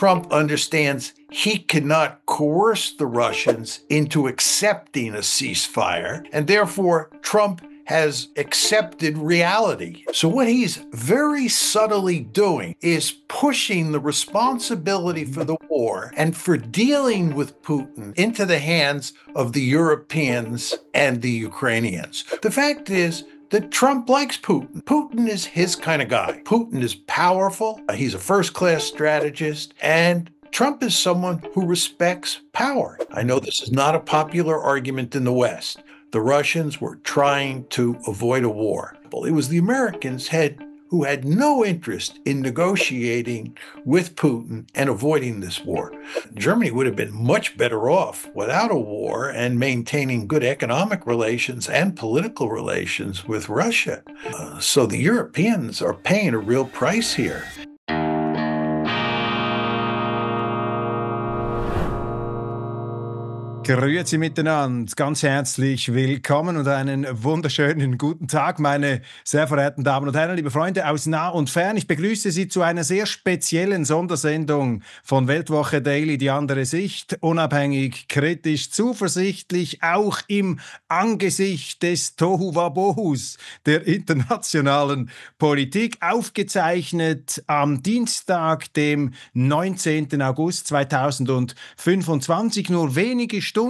Trump understands he cannot coerce the Russians into accepting a ceasefire, and therefore Trump has accepted reality. So what he's very subtly doing is pushing the responsibility for the war and for dealing with Putin into the hands of the Europeans and the Ukrainians. The fact is that Trump likes Putin. Putin is his kind of guy. Putin is powerful. He's a first-class strategist, and Trump is someone who respects power. I know this is not a popular argument in the West. The Russians were trying to avoid a war. It was the Americans who had no interest in negotiating with Putin and avoiding this war. Germany would have been much better off without a war and maintaining good economic relations and political relations with Russia. So the Europeans are paying a real price here. Grüezi miteinander, ganz herzlich willkommen und einen wunderschönen guten Tag, meine sehr verehrten Damen und Herren, liebe Freunde aus nah und fern. Ich begrüße Sie zu einer sehr speziellen Sondersendung von Weltwoche Daily, die andere Sicht, unabhängig, kritisch, zuversichtlich, auch im Angesicht des Tohuwabohus der internationalen Politik, aufgezeichnet am Dienstag, dem 19. August 2025, nur wenige Stunden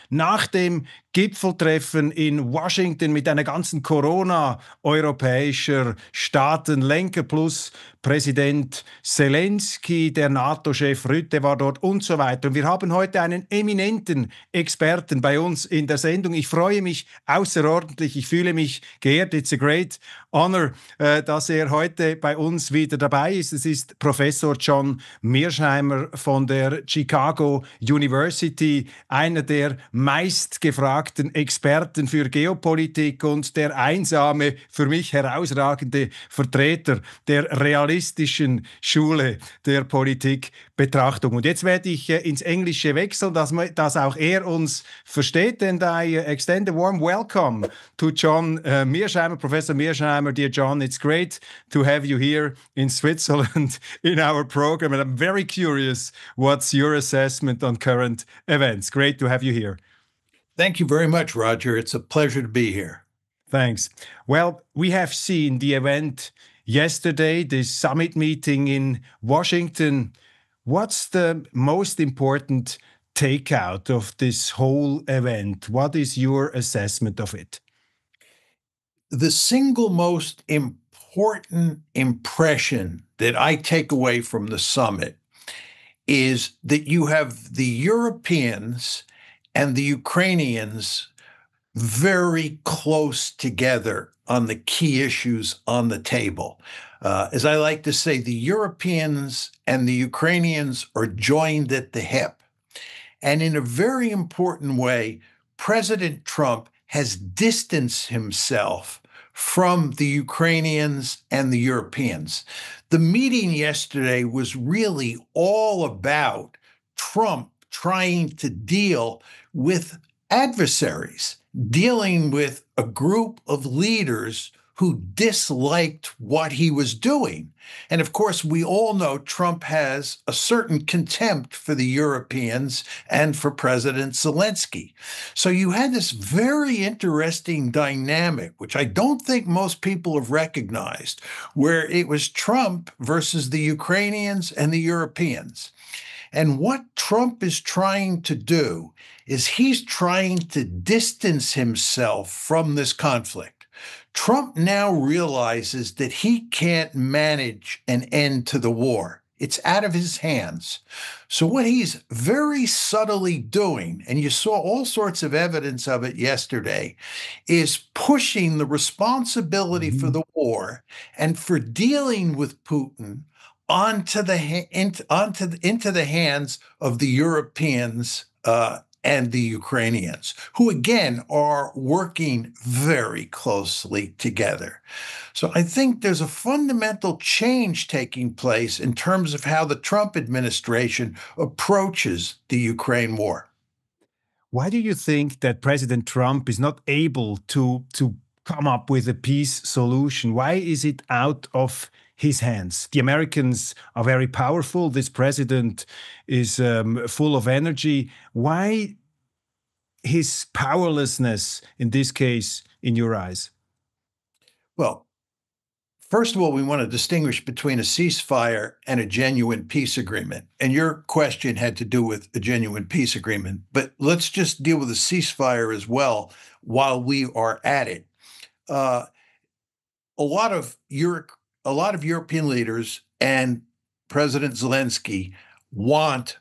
nach dem Gipfeltreffen in Washington mit einer ganzen Corona europäischer Staatenlenker plus Präsident Zelensky, der NATO-Chef Rutte war dort und so weiter. Und wir haben heute einen eminenten Experten bei uns in der Sendung. Ich freue mich außerordentlich, ich fühle mich geehrt. It's a great honor, dass heute bei uns wieder dabei ist. Es ist Professor John Mearsheimer von der Chicago University, einer der meistgefragten Experten für Geopolitik und der einsame, für mich herausragende Vertreter der realistischen Schule der Politikbetrachtung. Und jetzt werde ich ins Englische wechseln, dass auch er uns versteht, and I extend a warm welcome to John Mearsheimer, Professor Mearsheimer. Dear John, it's great to have you here in Switzerland in our program, and I'm very curious what's your assessment on current events. Great to have you here. Thank you very much, Roger. It's a pleasure to be here. Thanks. Well, we have seen the event yesterday, this summit meeting in Washington. What's the most important takeout of this whole event? What is your assessment of it? The single most important impression that I take away from the summit is that you have the Europeans and the Ukrainians very close together on the key issues on the table. As I like to say, the Europeans and the Ukrainians are joined at the hip. And in a very important way, President Trump has distanced himself from the Ukrainians and the Europeans. The meeting yesterday was really all about Trump trying to deal with adversaries, dealing with a group of leaders who disliked what he was doing. And of course, we all know Trump has a certain contempt for the Europeans and for President Zelensky. So you had this very interesting dynamic, which I don't think most people have recognized, where it was Trump versus the Ukrainians and the Europeans. And what Trump is trying to do is he's trying to distance himself from this conflict. Trump now realizes that he can't manage an end to the war. It's out of his hands. So what he's very subtly doing, and you saw all sorts of evidence of it yesterday, is pushing the responsibility for the war and for dealing with Putin into the hands of the Europeans and the Ukrainians, who again are working very closely together. So I think there's a fundamental change taking place in terms of how the Trump administration approaches the Ukraine war. Why do you think that President Trump is not able to come up with a peace solution? Why is it out of his hands. The Americans are very powerful. This president is full of energy. Why his powerlessness in this case, in your eyes? Well, first of all, we want to distinguish between a ceasefire and a genuine peace agreement. And your question had to do with a genuine peace agreement. But let's just deal with a ceasefire as well while we are at it. A lot of European leaders and President Zelensky want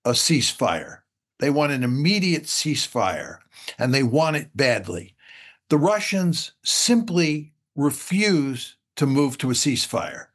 a ceasefire. They want an immediate ceasefire, and they want it badly. The Russians simply refuse to move to a ceasefire.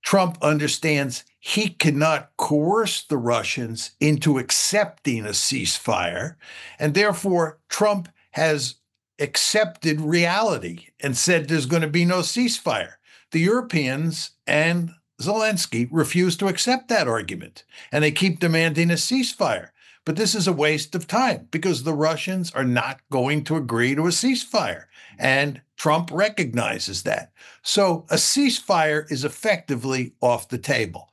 Trump understands he cannot coerce the Russians into accepting a ceasefire, and therefore Trump has accepted reality and said there's going to be no ceasefire. The Europeans and Zelensky refuse to accept that argument, and they keep demanding a ceasefire. But this is a waste of time because the Russians are not going to agree to a ceasefire, and Trump recognizes that. So a ceasefire is effectively off the table.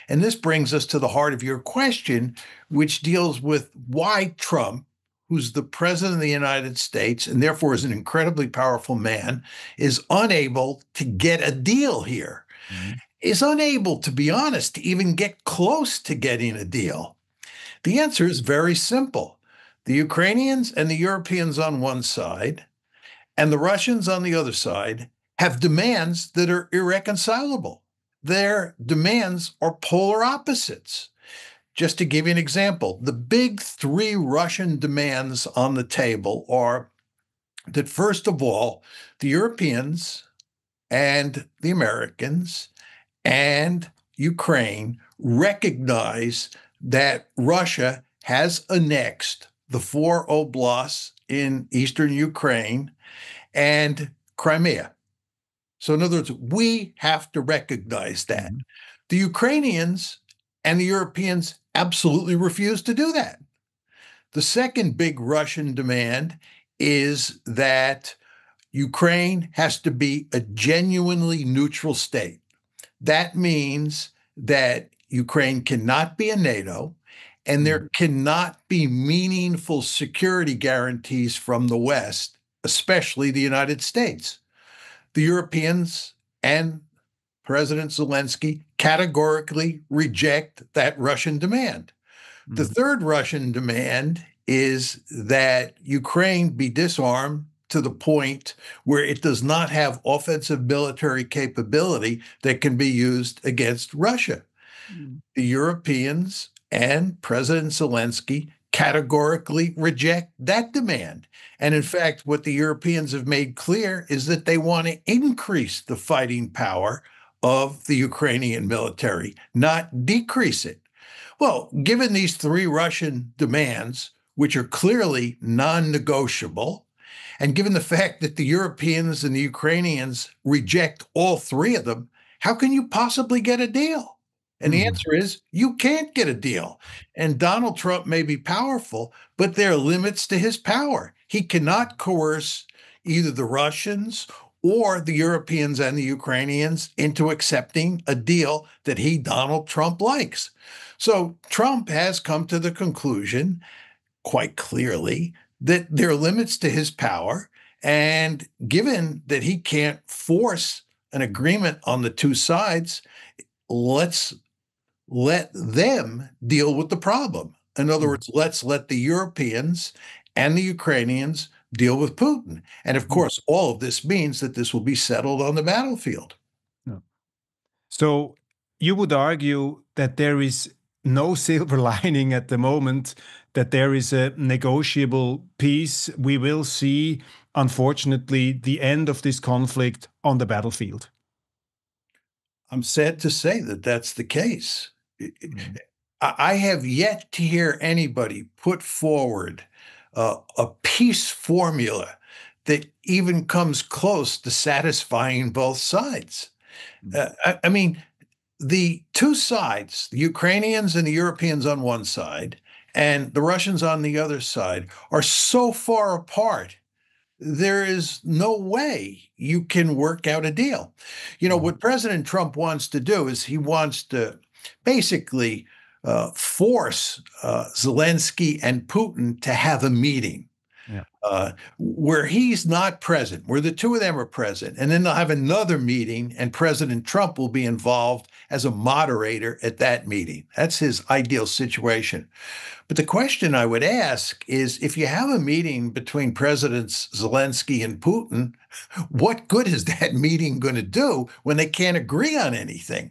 And this brings us to the heart of your question, which deals with why Trump, who's the president of the United States and therefore is an incredibly powerful man, is unable to get a deal here, is unable, to be honest, to even get close to getting a deal. The answer is very simple. The Ukrainians and the Europeans on one side and the Russians on the other side have demands that are irreconcilable. Their demands are polar opposites. Just to give you an example, the big three Russian demands on the table are that, first of all, the Europeans and the Americans and Ukraine recognize that Russia has annexed the 4 oblasts in eastern Ukraine and Crimea. So in other words, we have to recognize that. The Ukrainians and the Europeans absolutely refuse to do that. The second big Russian demand is that Ukraine has to be a genuinely neutral state. That means that Ukraine cannot be in NATO, and there cannot be meaningful security guarantees from the West, especially the United States. The Europeans and President Zelensky categorically reject that Russian demand. The third Russian demand is that Ukraine be disarmed to the point where it does not have offensive military capability that can be used against Russia. The Europeans and President Zelensky categorically reject that demand. And in fact, what the Europeans have made clear is that they want to increase the fighting power of the Ukrainian military, not decrease it. Well, given these three Russian demands, which are clearly non-negotiable, and given the fact that the Europeans and the Ukrainians reject all three of them, how can you possibly get a deal? And the answer is you can't get a deal. And Donald Trump may be powerful, but there are limits to his power. He cannot coerce either the Russians or the Europeans and the Ukrainians into accepting a deal that he, Donald Trump, likes. So Trump has come to the conclusion, quite clearly, that there are limits to his power. And given that he can't force an agreement on the two sides, let's let them deal with the problem. In other words, let's let the Europeans and the Ukrainians deal with Putin. And of course, all of this means that this will be settled on the battlefield. So you would argue that there is no silver lining at the moment, that there is a negotiable peace. We will see, unfortunately, the end of this conflict on the battlefield. I'm sad to say that that's the case. I have yet to hear anybody put forward a peace formula that even comes close to satisfying both sides. I mean, the two sides, the Ukrainians and the Europeans on one side, and the Russians on the other side, are so far apart there is no way you can work out a deal. What President Trump wants to do is he wants to basically force Zelensky and Putin to have a meeting Yeah. where he's not present, where the two of them are present. And then they'll have another meeting, and President Trump will be involved as a moderator at that meeting. That's his ideal situation. But the question I would ask is, if you have a meeting between Presidents Zelensky and Putin, what good is that meeting going to do when they can't agree on anything?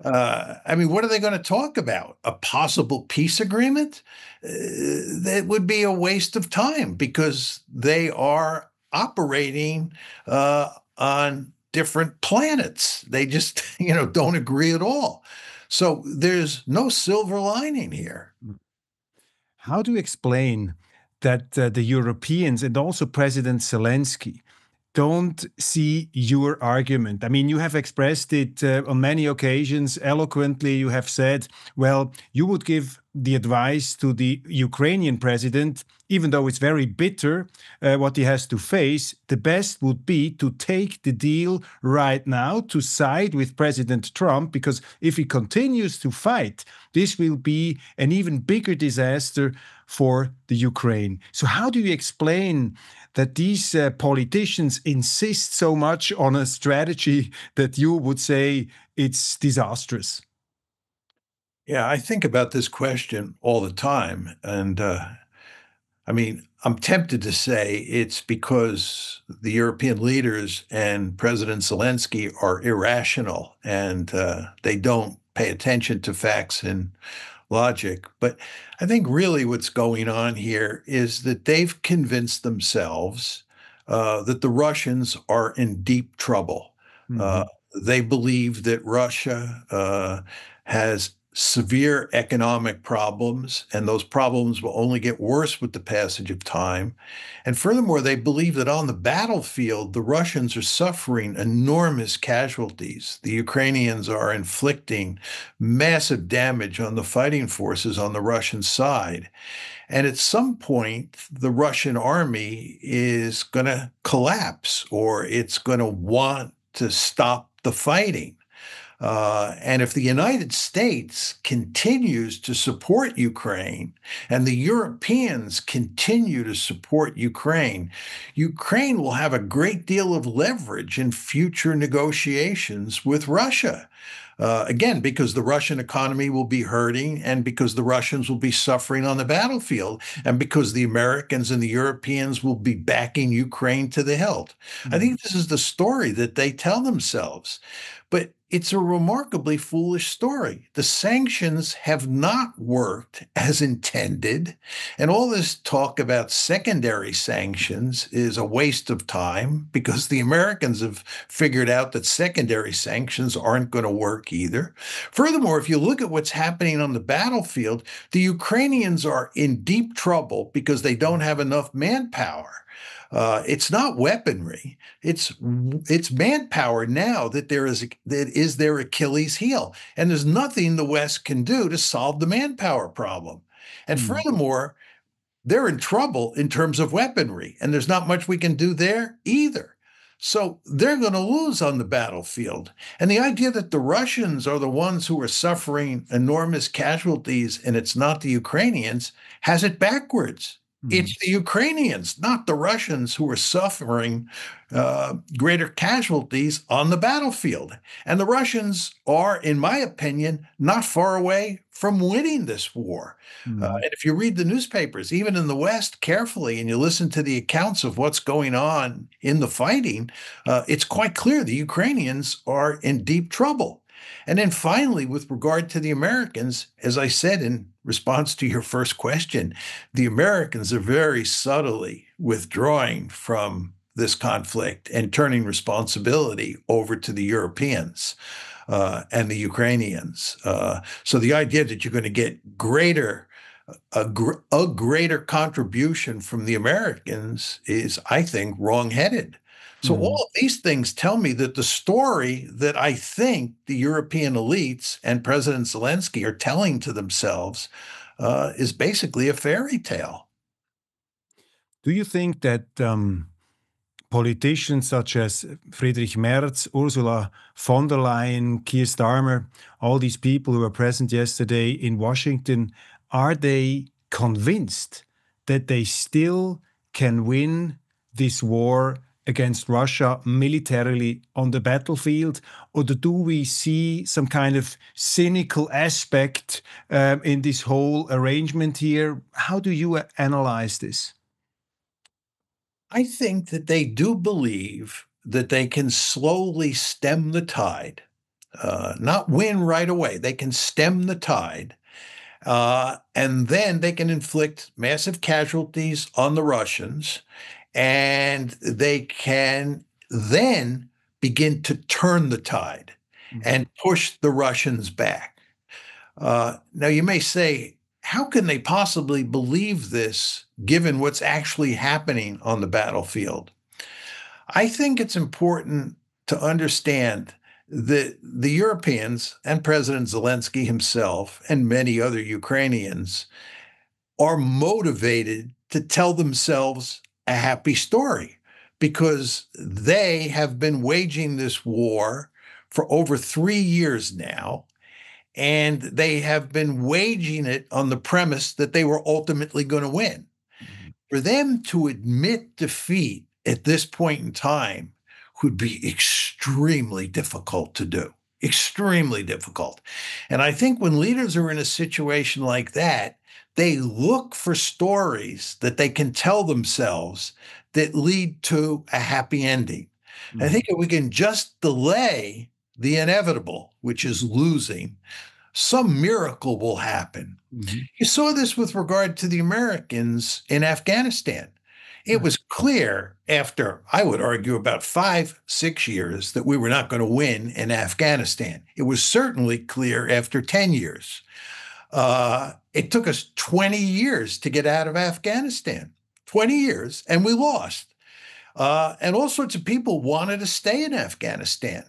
What are they going to talk about? A possible peace agreement? That would be a waste of time because they are operating on different planets. They just, don't agree at all. So there's no silver lining here. How do you explain that the Europeans and also President Zelensky don't see your argument? I mean, you have expressed it on many occasions eloquently. You have said, well, you would give the advice to the Ukrainian president, even though it's very bitter what he has to face, the best would be to take the deal right now, to side with President Trump, because if he continues to fight, this will be an even bigger disaster for the Ukraine. So how do you explain that these politicians insist so much on a strategy that you would say it's disastrous? Yeah, I think about this question all the time. And I'm tempted to say it's because the European leaders and President Zelensky are irrational and they don't pay attention to facts and logic. But I think really what's going on here is that they've convinced themselves that the Russians are in deep trouble. Uh, Mhm. they believe that Russia has severe economic problems, and those problems will only get worse with the passage of time. And furthermore, they believe that on the battlefield, the Russians are suffering enormous casualties. The Ukrainians are inflicting massive damage on the fighting forces on the Russian side. And at some point, the Russian army is going to collapse or it's going to want to stop the fighting. And if the United States continues to support Ukraine and the Europeans continue to support Ukraine, Ukraine will have a great deal of leverage in future negotiations with Russia. Again, because the Russian economy will be hurting and because the Russians will be suffering on the battlefield and because the Americans and the Europeans will be backing Ukraine to the hilt. I think this is the story that they tell themselves. But it's a remarkably foolish story. The sanctions have not worked as intended. And all this talk about secondary sanctions is a waste of time because the Americans have figured out that secondary sanctions aren't going to work either. Furthermore, if you look at what's happening on the battlefield, the Ukrainians are in deep trouble because they don't have enough manpower. It's not weaponry; it's manpower now that is their Achilles heel, and there's nothing the West can do to solve the manpower problem. And Mm. furthermore, they're in trouble in terms of weaponry, and there's not much we can do there either. So they're going to lose on the battlefield. And the idea that the Russians are the ones who are suffering enormous casualties and it's not the Ukrainians has it backwards. Mm. It's the Ukrainians, not the Russians, who are suffering greater casualties on the battlefield. And the Russians are, in my opinion, not far away from winning this war. Mm. And if you read the newspapers, even in the West, carefully, and you listen to the accounts of what's going on in the fighting, it's quite clear the Ukrainians are in deep trouble. And then finally, with regard to the Americans, as I said in response to your first question, the Americans are very subtly withdrawing from this conflict and turning responsibility over to the Europeans and the Ukrainians. So the idea that you're going to get a greater contribution from the Americans is, I think, wrongheaded. So Mm. all of these things tell me that the story that I think the European elites and President Zelensky are telling to themselves is basically a fairy tale. Do you think that politicians such as Friedrich Merz, Ursula von der Leyen, Keir Starmer, all these people who were present yesterday in Washington, are they convinced that they still can win this war against Russia militarily on the battlefield? Or do we see some kind of cynical aspect in this whole arrangement here? How do you analyze this? I think that they do believe that they can slowly stem the tide, not win right away. They can stem the tide, and then they can inflict massive casualties on the Russians, and they can then begin to turn the tide and push the Russians back. Now, you may say, how can they possibly believe this given what's actually happening on the battlefield? I think it's important to understand that the Europeans and President Zelensky himself and many other Ukrainians are motivated to tell themselves a happy story because they have been waging this war for over 3 years now. And they have been waging it on the premise that they were ultimately going to win. For them to admit defeat at this point in time would be extremely difficult to do, extremely difficult. And I think when leaders are in a situation like that, they look for stories that they can tell themselves that lead to a happy ending. I think if we can just delay the inevitable, which is losing, some miracle will happen. You saw this with regard to the Americans in Afghanistan. It was clear after, I would argue, about 5-6 years that we were not going to win in Afghanistan. It was certainly clear after 10 years. It took us 20 years to get out of Afghanistan, 20 years, and we lost. And all sorts of people wanted to stay in Afghanistan.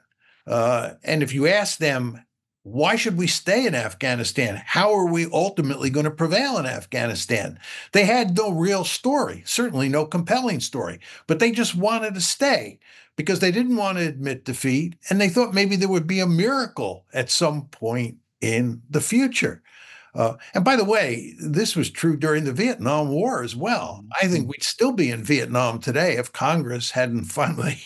And if you ask them, why should we stay in Afghanistan? How are we ultimately going to prevail in Afghanistan? They had no real story, certainly no compelling story, but they just wanted to stay because they didn't want to admit defeat. And they thought maybe there would be a miracle at some point in the future. And by the way, this was true during the Vietnam War as well. I think we'd still be in Vietnam today if Congress hadn't finally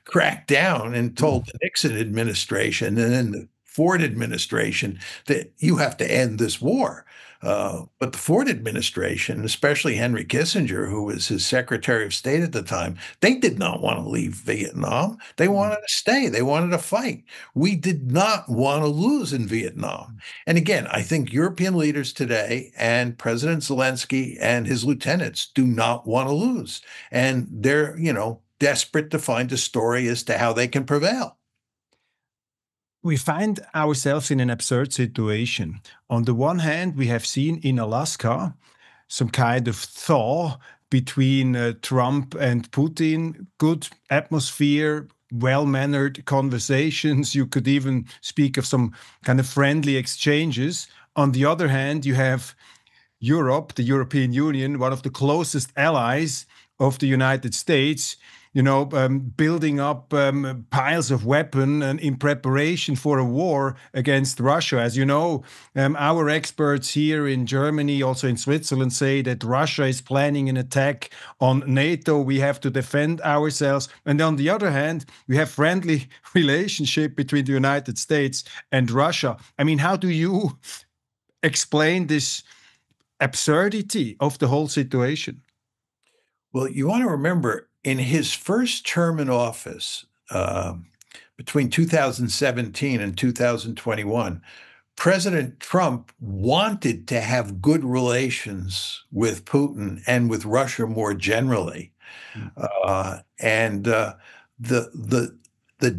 cracked down and told the Nixon administration and then the Ford administration that you have to end this war. But the Ford administration, especially Henry Kissinger, who was his Secretary of State at the time, they did not want to leave Vietnam. They wanted to stay. They wanted to fight. We did not want to lose in Vietnam. And again, I think European leaders today and President Zelensky and his lieutenants do not want to lose. And they're, desperate to find a story as to how they can prevail. We find ourselves in an absurd situation. On the one hand, we have seen in Alaska some kind of thaw between Trump and Putin, good atmosphere, well-mannered conversations. You could even speak of some kind of friendly exchanges. On the other hand, you have Europe, the European Union, one of the closest allies of the United States, building up piles of weapons and in preparation for a war against Russia. As you know, our experts here in Germany, also in Switzerland, say that Russia is planning an attack on NATO. We have to defend ourselves. And on the other hand, we have friendly relationship between the United States and Russia. I mean, how do you explain this absurdity of the whole situation? Well, you want to remember, in his first term in office, between 2017 and 2021, President Trump wanted to have good relations with Putin and with Russia more generally. And the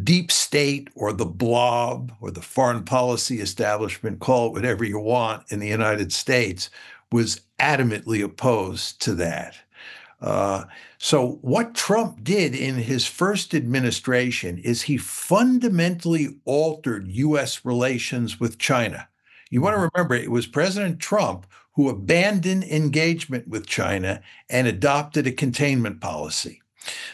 deep state or the blob or the foreign policy establishment, call it whatever you want, in the United States was adamantly opposed to that. So what Trump did in his first administration is he fundamentally altered U.S. relations with China. You want to remember, it was President Trump who abandoned engagement with China and adopted a containment policy.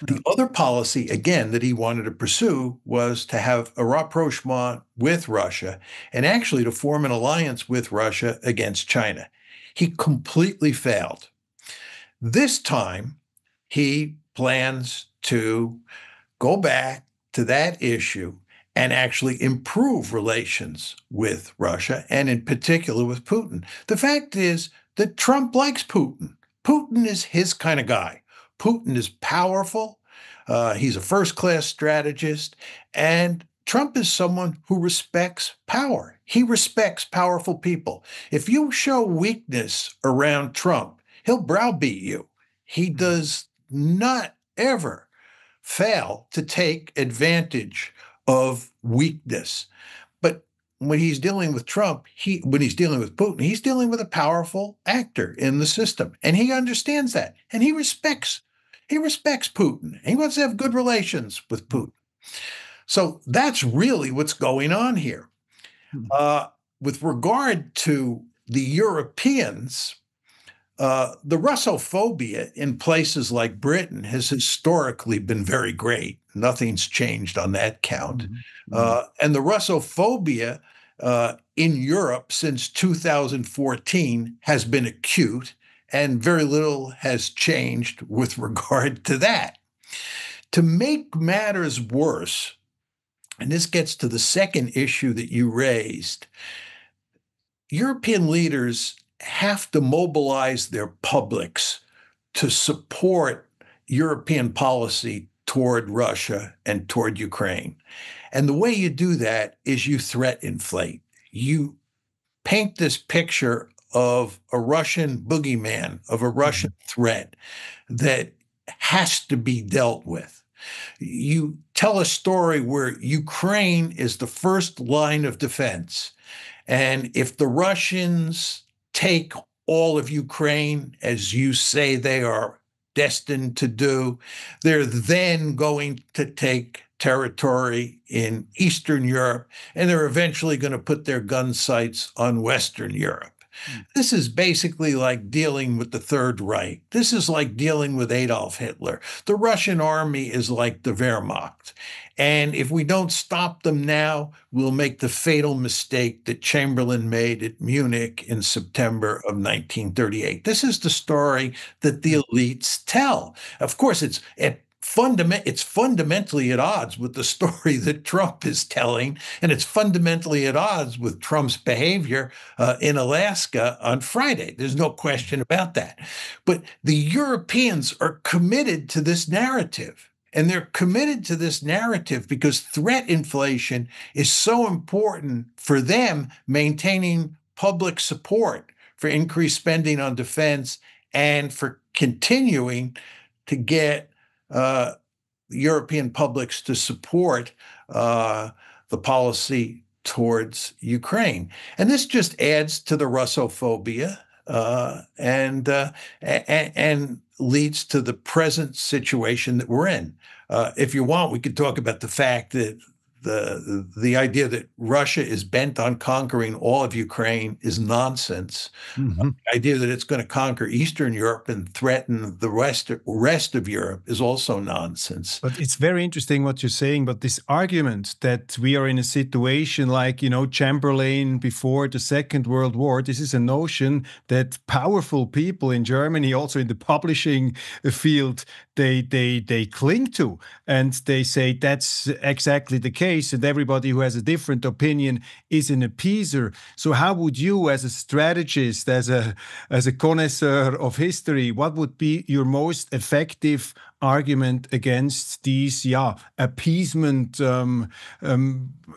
The other policy, again, that he wanted to pursue was to have a rapprochement with Russia and actually to form an alliance with Russia against China. He completely failed. This time, he plans to go back to that issue and actually improve relations with Russia, and in particular with Putin. The fact is that Trump likes Putin. Putin is his kind of guy. Putin is powerful. He's a first-class strategist, and Trump is someone who respects power. He respects powerful people. If you show weakness around Trump, he'll browbeat you. He does not ever fail to take advantage of weakness. But when he's dealing with Trump, when he's dealing with Putin, he's dealing with a powerful actor in the system. And he understands that. And he respects Putin. He wants to have good relations with Putin. So that's really what's going on here. With regard to the Europeans, the Russophobia in places like Britain has historically been very great. Nothing's changed on that count. And the Russophobia in Europe since 2014 has been acute, and very little has changed with regard to that. To make matters worse, and this gets to the second issue that you raised, European leaders have to mobilize their publics to support European policy toward Russia and toward Ukraine. And the way you do that is you threat inflate. You paint this picture of a Russian boogeyman, of a Russian threat that has to be dealt with. You tell a story where Ukraine is the first line of defense. And if the Russians take all of Ukraine, as you say they are destined to do, they're then going to take territory in Eastern Europe, and they're eventually going to put their gun sights on Western Europe. This is basically like dealing with the Third Reich. This is like dealing with Adolf Hitler. The Russian army is like the Wehrmacht. And if we don't stop them now, we'll make the fatal mistake that Chamberlain made at Munich in September of 1938. This is the story that the elites tell. Of course, it's fundamentally at odds with the story that Trump is telling, and it's fundamentally at odds with Trump's behavior in Alaska on Friday. There's no question about that. But the Europeans are committed to this narrative. And they're committed to this narrative because threat inflation is so important for them maintaining public support for increased spending on defense and for continuing to get European publics to support the policy towards Ukraine. And this just adds to the Russophobia and leads to the present situation that we're in. If you want, we could talk about the fact that the idea that Russia is bent on conquering all of Ukraine is nonsense. The idea that it's going to conquer Eastern Europe and threaten the rest of Europe is also nonsense. But it's very interesting what you're saying, but this argument that we are in a situation like, Chamberlain before the Second World War, this is a notion that powerful people in Germany, also in the publishing field, they cling to, and they say that's exactly the case, and everybody who has a different opinion is an appeaser. So how would you, as a strategist, as a connoisseur of history, what would be your most effective argument against these appeasement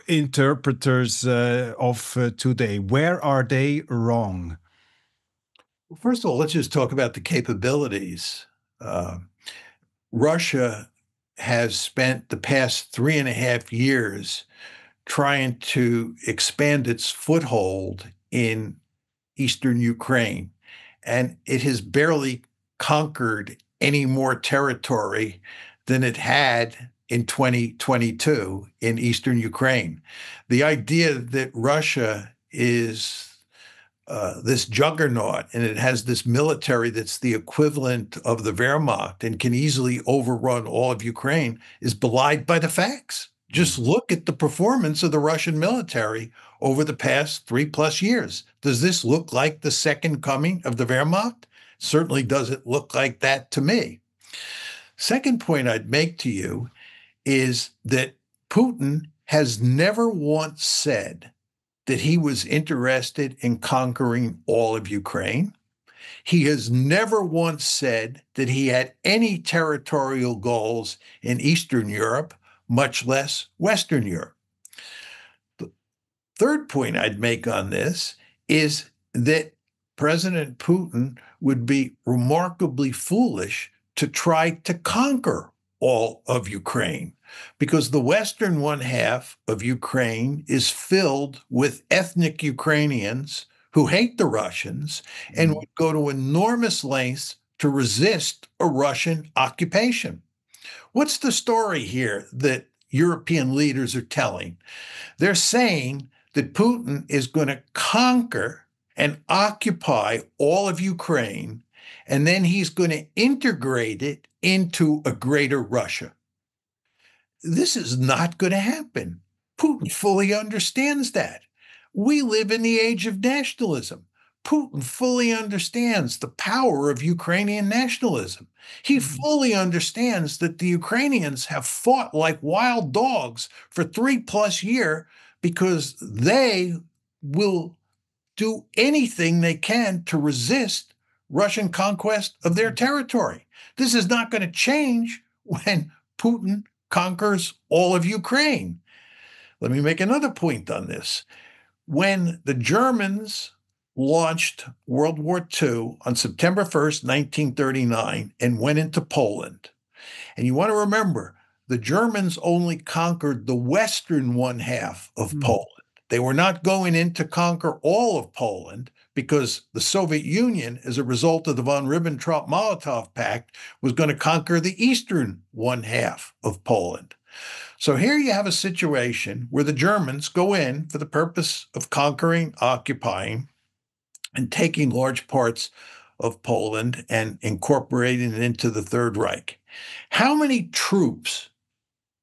interpreters of today? Where are they wrong? Well, first of all, let's just talk about the capabilities. Russia has spent the past 3.5 years trying to expand its foothold in eastern Ukraine, and it has barely conquered any more territory than it had in 2022 in eastern Ukraine. The idea that Russia is this juggernaut, and it has this military that's the equivalent of the Wehrmacht and can easily overrun all of Ukraine, is belied by the facts. Just look at the performance of the Russian military over the past 3+ years. Does this look like the second coming of the Wehrmacht? Certainly doesn't look like that to me. Second point I'd make to you is that Putin has never once said that he was interested in conquering all of Ukraine. He has never once said that he had any territorial goals in Eastern Europe, much less Western Europe. The third point I'd make on this is that President Putin would be remarkably foolish to try to conquer all of Ukraine, because the western one half of Ukraine is filled with ethnic Ukrainians who hate the Russians and would go to enormous lengths to resist a Russian occupation. What's the story here that European leaders are telling? They're saying that Putin is going to conquer and occupy all of Ukraine, and then he's going to integrate it into a greater Russia. This is not going to happen. Putin fully understands that. We live in the age of nationalism. Putin fully understands the power of Ukrainian nationalism. He fully understands that the Ukrainians have fought like wild dogs for 3+ years because they will do anything they can to resist Russian conquest of their territory. This is not going to change when Putin conquers all of Ukraine. Let me make another point on this. When the Germans launched World War II on September 1st, 1939, and went into Poland, and you want to remember, the Germans only conquered the western one half of Poland. They were not going in to conquer all of Poland because the Soviet Union, as a result of the von Ribbentrop-Molotov Pact, was going to conquer the eastern one half of Poland. So here you have a situation where the Germans go in for the purpose of conquering, occupying, and taking large parts of Poland and incorporating it into the Third Reich. How many troops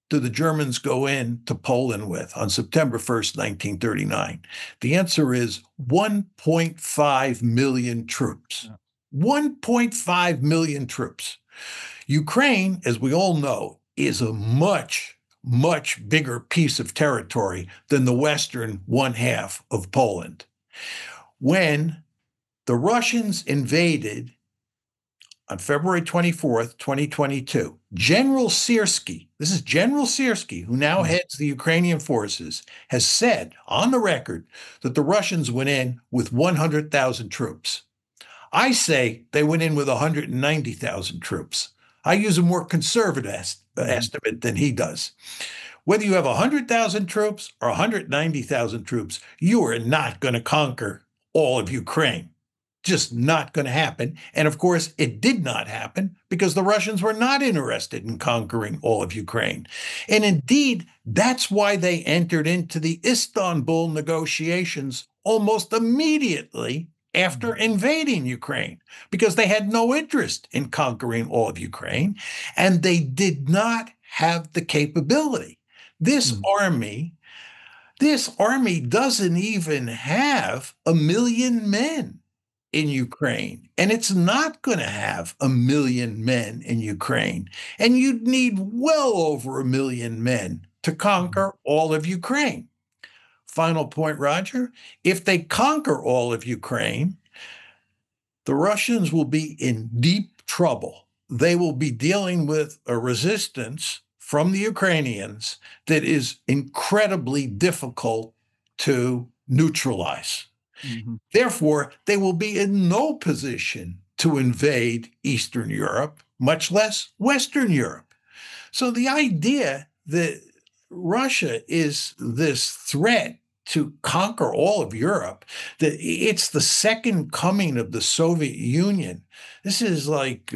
do the Germans go in to Poland with on September 1st, 1939? The answer is 1.5 million troops. 1.5 million troops. Ukraine, as we all know, is a much, much bigger piece of territory than the western one half of Poland. When the Russians invaded on February 24th, 2022, General Syrskyi, this is General Syrskyi, who now heads the Ukrainian forces, has said on the record that the Russians went in with 100,000 troops. I say they went in with 190,000 troops. I use a more conservative estimate than he does. Whether you have 100,000 troops or 190,000 troops, you are not going to conquer all of Ukraine. Just not going to happen. And of course, it did not happen because the Russians were not interested in conquering all of Ukraine. And indeed, that's why they entered into the Istanbul negotiations almost immediately after invading Ukraine, because they had no interest in conquering all of Ukraine, and they did not have the capability. This army doesn't even have 1 million men in Ukraine, and it's not going to have 1 million men in Ukraine. And you'd need well over 1 million men to conquer all of Ukraine. Final point, Roger. If they conquer all of Ukraine, the Russians will be in deep trouble. They will be dealing with a resistance from the Ukrainians that is incredibly difficult to neutralize. Therefore, they will be in no position to invade Eastern Europe, much less Western Europe. So the idea that Russia is this threat to conquer all of Europe. It's the second coming of the Soviet Union. This is like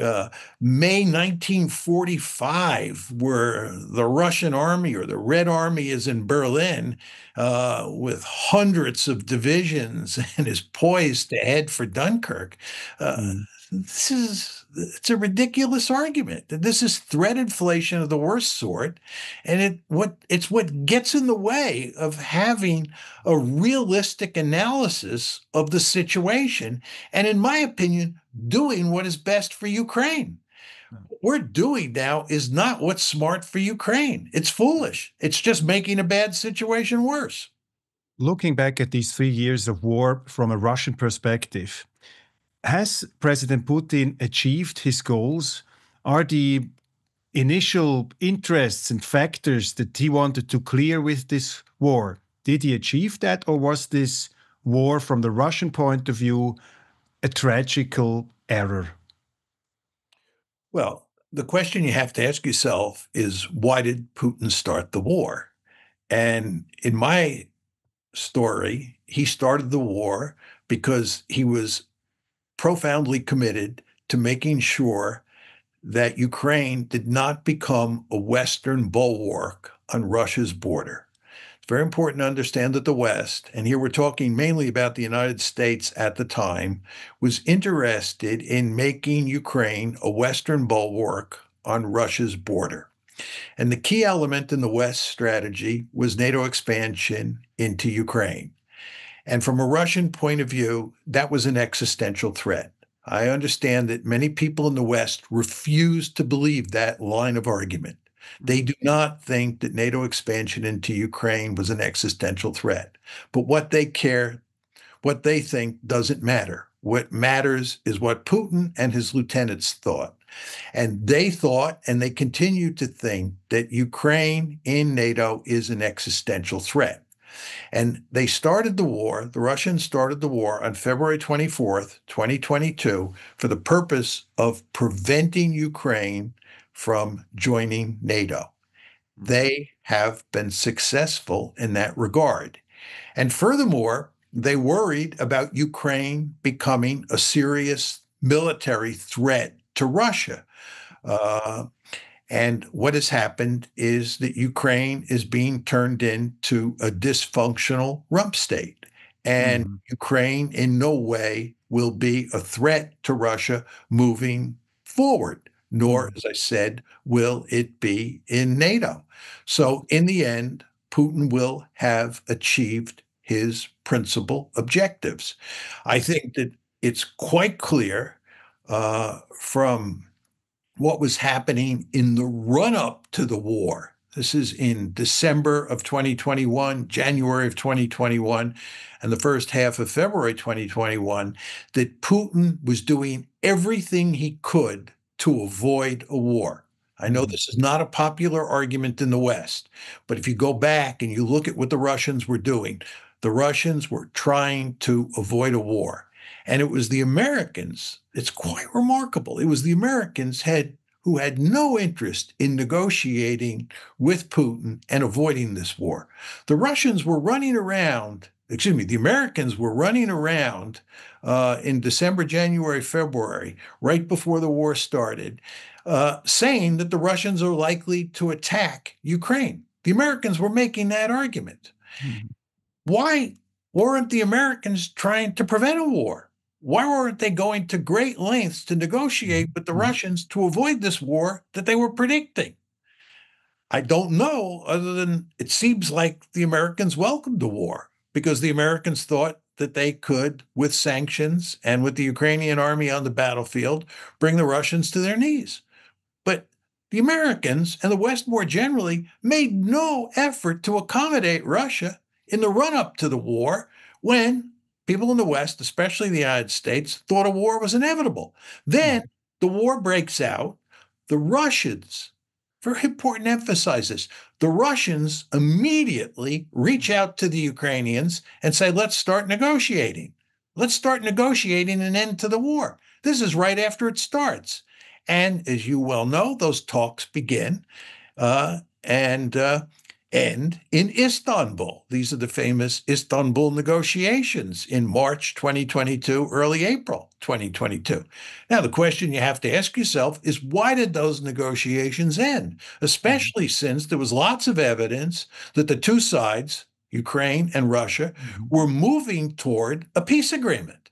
May 1945, where the Russian army or the Red Army is in Berlin with hundreds of divisions and is poised to head for Dunkirk. Mm. It's a ridiculous argument. This is threat inflation of the worst sort, and it's what gets in the way of having a realistic analysis of the situation, and in my opinion, doing what is best for Ukraine. What we're doing now is not what's smart for Ukraine. It's foolish. It's just making a bad situation worse. Looking back at these 3 years of war from a Russian perspective, has President Putin achieved his goals? Are the initial interests and factors that he wanted to clear with this war, did he achieve that, or was this war, from the Russian point of view, a tragical error? Well, the question you have to ask yourself is, why did Putin start the war? And in my story, he started the war because he was profoundly committed to making sure that Ukraine did not become a Western bulwark on Russia's border. It's very important to understand that the West, and here we're talking mainly about the United States at the time, was interested in making Ukraine a Western bulwark on Russia's border. And the key element in the West strategy was NATO expansion into Ukraine. And from a Russian point of view, that was an existential threat. I understand that many people in the West refuse to believe that line of argument. They do not think that NATO expansion into Ukraine was an existential threat. But what they think doesn't matter. What matters is what Putin and his lieutenants thought. And they thought, and they continue to think, that Ukraine in NATO is an existential threat. And they started the war, the Russians started the war on February 24th, 2022, for the purpose of preventing Ukraine from joining NATO. They have been successful in that regard. And furthermore, they worried about Ukraine becoming a serious military threat to Russia. And what has happened is that Ukraine is being turned into a dysfunctional rump state. And Ukraine in no way will be a threat to Russia moving forward, nor, as I said, will it be in NATO. So in the end, Putin will have achieved his principal objectives. I think that it's quite clear from what was happening in the run-up to the war. This is in December of 2021, January of 2021, and the first half of February 2021, that Putin was doing everything he could to avoid a war. I know this is not a popular argument in the West, but if you go back and you look at what the Russians were doing, the Russians were trying to avoid a war. And it was the Americans, it's quite remarkable, it was the Americans who had no interest in negotiating with Putin and avoiding this war. The Russians were running around, the Americans were running around in December, January, February, right before the war started, saying that the Russians are likely to attack Ukraine. The Americans were making that argument. Why weren't the Americans trying to prevent a war? Why weren't they going to great lengths to negotiate with the Russians to avoid this war that they were predicting? I don't know, other than it seems like the Americans welcomed the war because the Americans thought that they could, with sanctions and with the Ukrainian army on the battlefield, bring the Russians to their knees. But the Americans and the West more generally made no effort to accommodate Russia in the run-up to the war when people in the West, especially the United States, thought a war was inevitable. Then the war breaks out. The Russians, very important to emphasize this, the Russians immediately reach out to the Ukrainians and say, let's start negotiating. Let's start negotiating an end to the war. This is right after it starts. And as you well know, those talks begin. And end in Istanbul. These are the famous Istanbul negotiations in March 2022, early April 2022. Now, the question you have to ask yourself is, why did those negotiations end? Especially since there was lots of evidence that the two sides, Ukraine and Russia, were moving toward a peace agreement.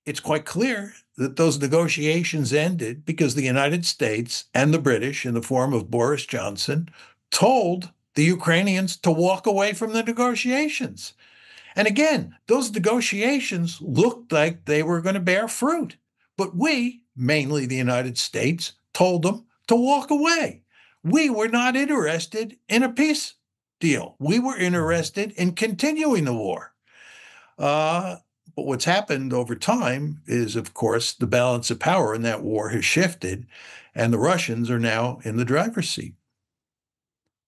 It's quite clear that those negotiations ended because the United States and the British, in the form of Boris Johnson, told the Ukrainians to walk away from the negotiations. And again, those negotiations looked like they were going to bear fruit. But we, mainly the United States, told them to walk away. We were not interested in a peace deal. We were interested in continuing the war. But what's happened over time is, of course, the balance of power in that war has shifted, and the Russians are now in the driver's seat.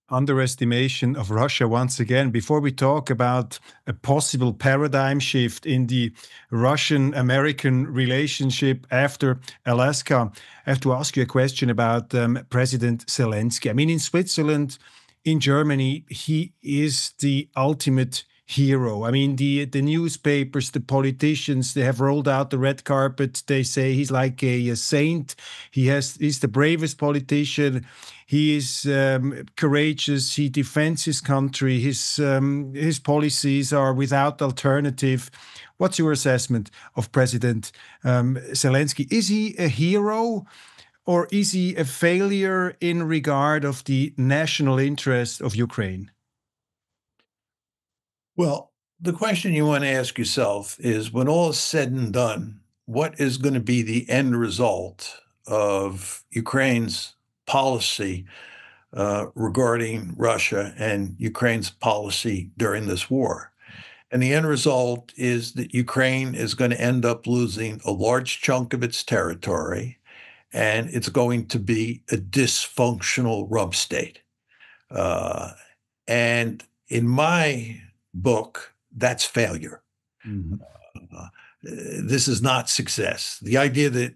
Underestimation of Russia once again. Before we talk about a possible paradigm shift in the Russian-American relationship after Alaska, I have to ask you a question about President Zelensky. I mean, in Switzerland, in Germany, he is the ultimate hero. I mean, the newspapers, the politicians, they have rolled out the red carpet. They say he's like a saint. He's the bravest politician. He is courageous. He defends his country. His policies are without alternative. What's your assessment of President Zelensky? Is he a hero, or is he a failure in regard of the national interest of Ukraine? Well, the question you want to ask yourself is, when all is said and done, what is going to be the end result of Ukraine's policy regarding Russia and Ukraine's policy during this war? And the end result is that Ukraine is going to end up losing a large chunk of its territory, and it's going to be a dysfunctional rump state. And in my book, that's failure. This is not success. The idea that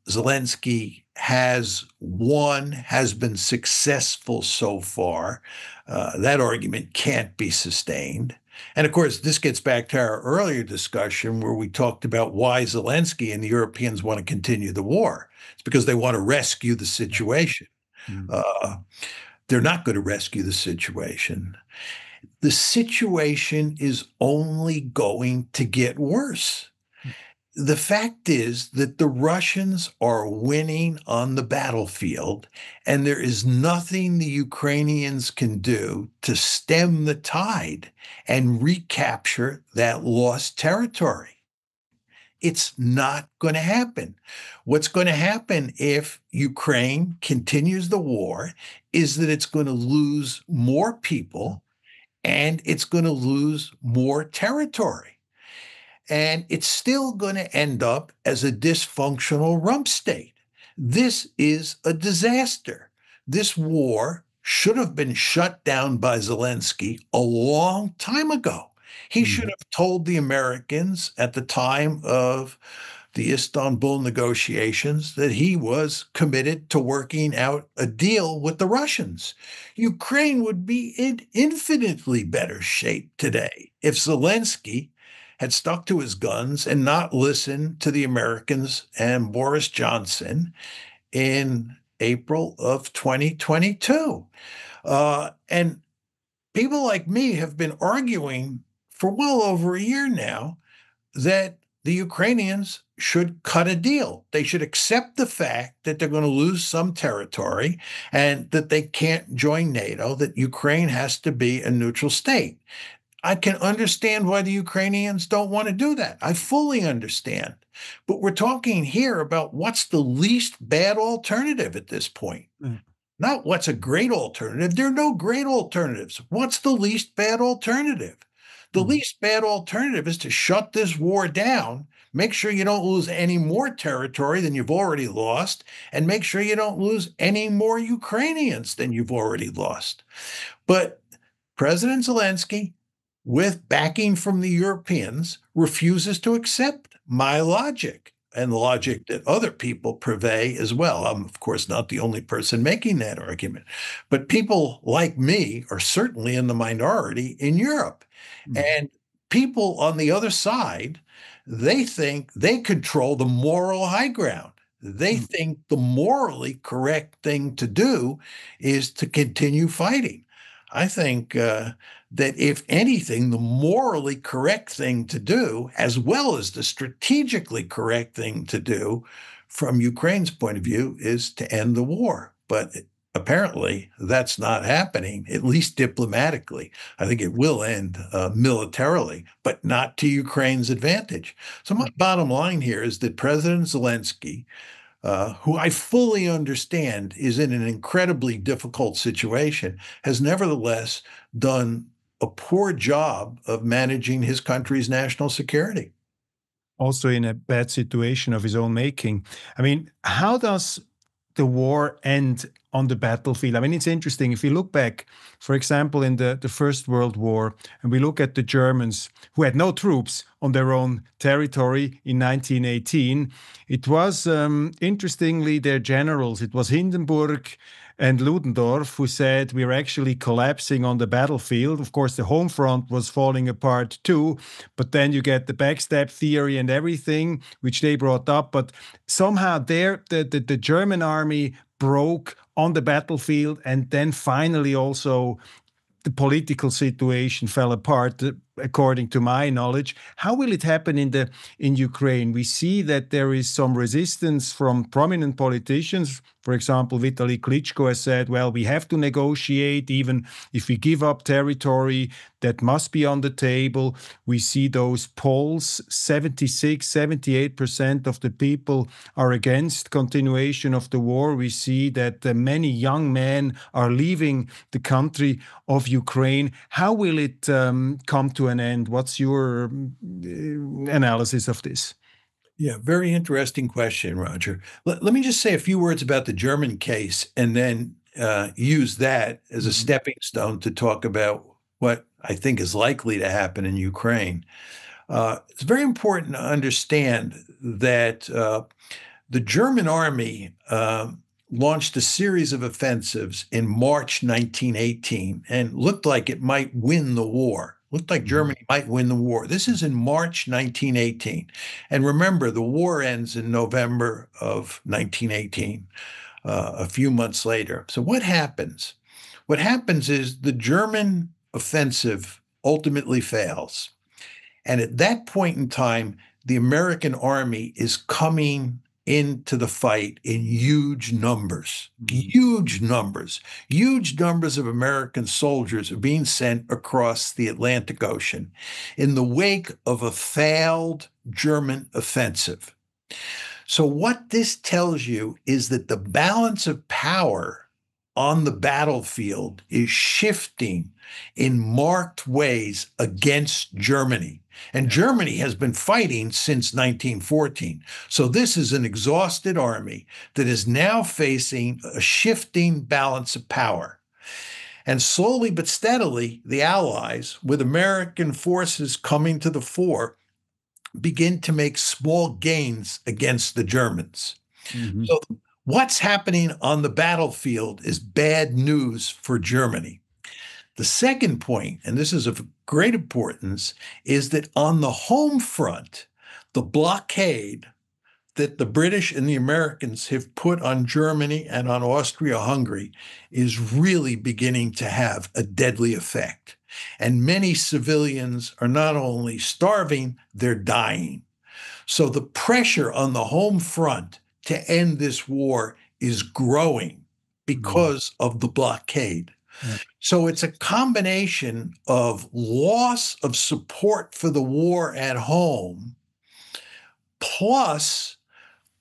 Zelensky has won, has been successful so far, that argument can't be sustained. And of course, this gets back to our earlier discussion where we talked about why Zelensky and the Europeans want to continue the war. It's because they want to rescue the situation. They're not going to rescue the situation. The situation is only going to get worse. The fact is that the Russians are winning on the battlefield, and there is nothing the Ukrainians can do to stem the tide and recapture that lost territory. It's not going to happen. What's going to happen if Ukraine continues the war is that it's going to lose more people and it's going to lose more territory. And it's still going to end up as a dysfunctional rump state. This is a disaster. This war should have been shut down by Zelensky a long time ago. He should have told the Americans at the time of the Istanbul negotiations that he was committed to working out a deal with the Russians. Ukraine would be in infinitely better shape today if Zelensky had stuck to his guns and not listened to the Americans and Boris Johnson in April of 2022. And people like me have been arguing for well over a year now that the Ukrainians should cut a deal. They should accept the fact that they're going to lose some territory and that they can't join NATO, that Ukraine has to be a neutral state. I can understand why the Ukrainians don't want to do that. I fully understand. But we're talking here about what's the least bad alternative at this point. Not what's a great alternative. There are no great alternatives. What's the least bad alternative? The least bad alternative is to shut this war down, make sure you don't lose any more territory than you've already lost, and make sure you don't lose any more Ukrainians than you've already lost. But President Zelensky, with backing from the Europeans, refuses to accept my logic. and the logic that other people purvey as well. I'm, of course, not the only person making that argument, but people like me are certainly in the minority in Europe. And people on the other side, they think they control the moral high ground. They think the morally correct thing to do is to continue fighting. I think that if anything, the morally correct thing to do, as well as the strategically correct thing to do from Ukraine's point of view, is to end the war. But apparently that's not happening, at least diplomatically. I think it will end militarily, but not to Ukraine's advantage. So my bottom line here is that President Zelensky, who I fully understand is in an incredibly difficult situation, has nevertheless done a poor job of managing his country's national security. Also in a bad situation of his own making. I mean, how does the war end on the battlefield? I mean, it's interesting. If you look back, for example, in the First World War, and we look at the Germans who had no troops on their own territory in 1918, it was, interestingly, their generals. It was Hindenburg and Ludendorff who said we're actually collapsing on the battlefield. Of course, the home front was falling apart too, but then you get the backstab theory and everything, which they brought up. But somehow there, the German army broke on the battlefield, and then finally also the political situation fell apart, according to my knowledge. How will it happen in Ukraine? We see that there is some resistance from prominent politicians. For example, Vitaly Klitschko has said, well, we have to negotiate, even if we give up territory, that must be on the table. We see those polls, 76, 78% of the people are against continuation of the war. We see that many young men are leaving the country of Ukraine. How will it come to an end? What's your analysis of this? Yeah, very interesting question, Roger. Let me just say a few words about the German case and then use that as a stepping stone to talk about what I think is likely to happen in Ukraine. It's very important to understand that the German army launched a series of offensives in March 1918 and looked like it might win the war. Looked like Germany might win the war. This is in March 1918. And remember, the war ends in November of 1918, a few months later. So what happens? What happens is the German offensive ultimately fails. And at that point in time, the American army is coming into the fight in huge numbers, huge numbers of American soldiers are being sent across the Atlantic Ocean in the wake of a failed German offensive. So what this tells you is that the balance of power on the battlefield is shifting in marked ways against Germany. And Germany has been fighting since 1914. So this is an exhausted army that is now facing a shifting balance of power. And slowly but steadily, the Allies, with American forces coming to the fore, begin to make small gains against the Germans. So what's happening on the battlefield is bad news for Germany. The second point, and this is of great importance, is that on the home front, the blockade that the British and the Americans have put on Germany and on Austria-Hungary is really beginning to have a deadly effect. And many civilians are not only starving, they're dying. So the pressure on the home front to end this war is growing because of the blockade. So it's a combination of loss of support for the war at home, plus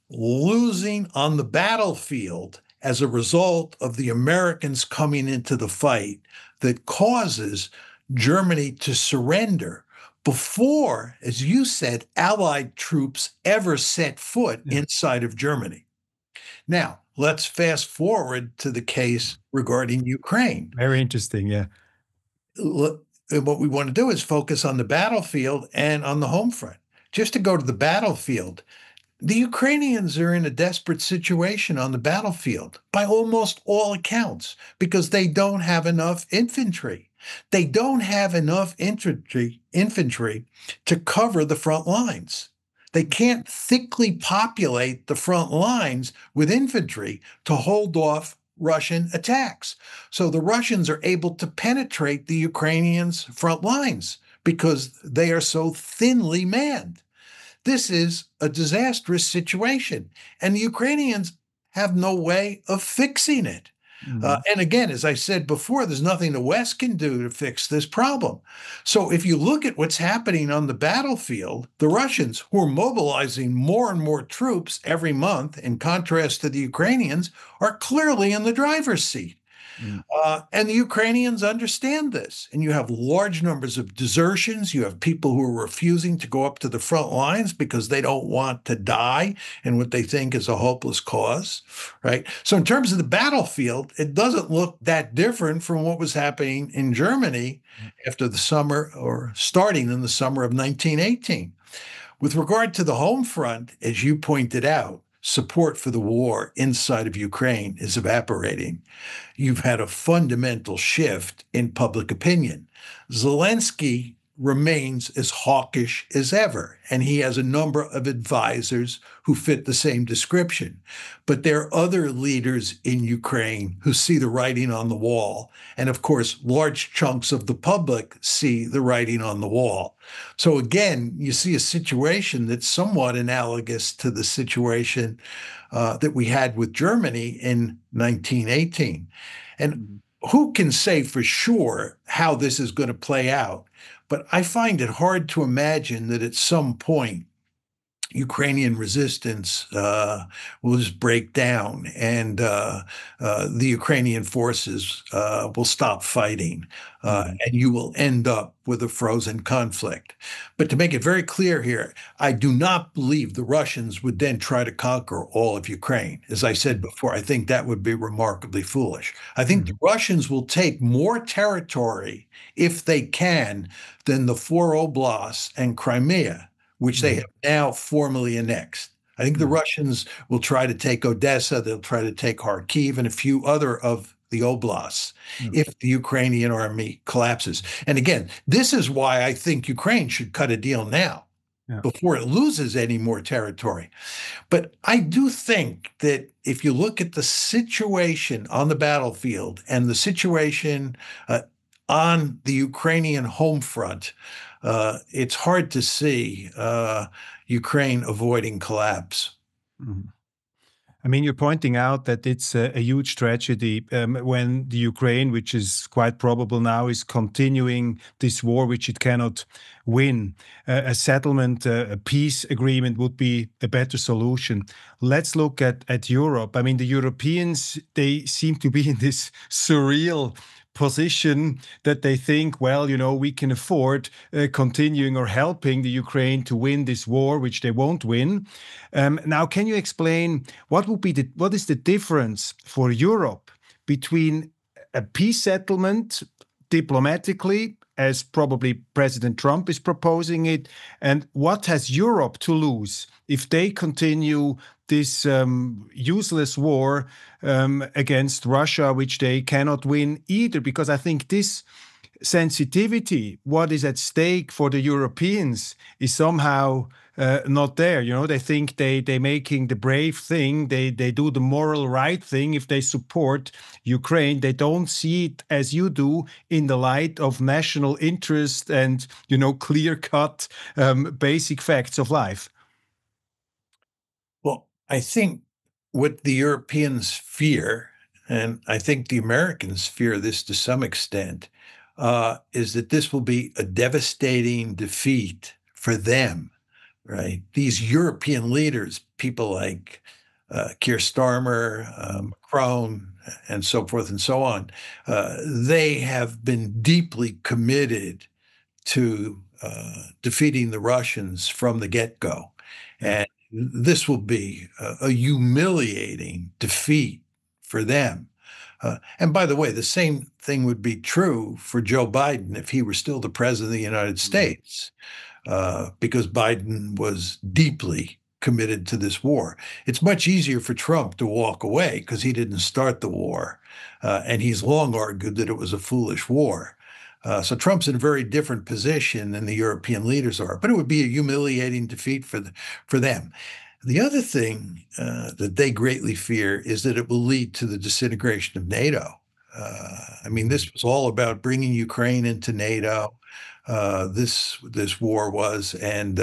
losing on the battlefield as a result of the Americans coming into the fight, that causes Germany to surrender before, as you said, Allied troops ever set foot inside of Germany. Now, let's fast forward to the case regarding Ukraine. Very interesting, yeah. What we want to do is focus on the battlefield and on the home front. Just to go to the battlefield, The Ukrainians are in a desperate situation on the battlefield by almost all accounts because they don't have enough infantry. They don't have enough infantry to cover the front lines. They can't thickly populate the front lines with infantry to hold off Russian attacks. So the Russians are able to penetrate the Ukrainians' front lines because they are so thinly manned. This is a disastrous situation, and the Ukrainians have no way of fixing it. And again, as I said before, there's nothing the West can do to fix this problem. So if you look at what's happening on the battlefield, the Russians, who are mobilizing more and more troops every month, in contrast to the Ukrainians, are clearly in the driver's seat. And the Ukrainians understand this. And you have large numbers of desertions. You have people who are refusing to go up to the front lines because they don't want to die in what they think is a hopeless cause, right? So in terms of the battlefield, it doesn't look that different from what was happening in Germany after the summer, or starting in the summer of 1918. With regard to the home front, as you pointed out, support for the war inside of Ukraine is evaporating. You've had a fundamental shift in public opinion. Zelensky remains as hawkish as ever, and he has a number of advisors who fit the same description. But there are other leaders in Ukraine who see the writing on the wall. And of course, large chunks of the public see the writing on the wall. So again, you see a situation that's somewhat analogous to the situation that we had with Germany in 1918. And who can say for sure how this is going to play out? But I find it hard to imagine that at some point Ukrainian resistance will just break down, and the Ukrainian forces will stop fighting, and you will end up with a frozen conflict. But to make it very clear here, I do not believe the Russians would then try to conquer all of Ukraine. As I said before, I think that would be remarkably foolish. I think the Russians will take more territory, if they can, than the four oblasts and Crimea, which they have now formally annexed. I think the Russians will try to take Odessa, they'll try to take Kharkiv and a few other of the oblasts if the Ukrainian army collapses. And again, this is why I think Ukraine should cut a deal now before it loses any more territory. But I do think that if you look at the situation on the battlefield and the situation on the Ukrainian home front, it's hard to see Ukraine avoiding collapse. I mean, you're pointing out that it's a huge tragedy when the Ukraine, which is quite probable now, is continuing this war, which it cannot win. A settlement, a peace agreement would be a better solution. Let's look at Europe. I mean, the Europeans, they seem to be in this surreal position that they think, well, you know, we can afford continuing or helping the Ukraine to win this war, which they won't win. Now, can you explain what is the difference for Europe between a peace settlement diplomatically, as probably President Trump is proposing it, and what has Europe to lose if they continue this useless war against Russia, which they cannot win either? Because I think this sensitivity, what is at stake for the Europeans, is somehow not there. You know, they think they're making the brave thing, they do the moral right thing if they support Ukraine. They don't see it as you do in the light of national interest and, you know, clear-cut basic facts of life. Well, I think what the Europeans fear, and I think the Americans fear this to some extent, is that this will be a devastating defeat for them, right? These European leaders, people like Keir Starmer, Macron, and so forth and so on, they have been deeply committed to defeating the Russians from the get-go. And this will be a humiliating defeat for them. And by the way, the same thing would be true for Joe Biden if he were still the president of the United States, because Biden was deeply committed to this war. It's much easier for Trump to walk away because he didn't start the war. And he's long argued that it was a foolish war. So Trump's in a very different position than the European leaders are, but it would be a humiliating defeat for them. The other thing that they greatly fear is that it will lead to the disintegration of NATO. I mean, this was all about bringing Ukraine into NATO. This war was, and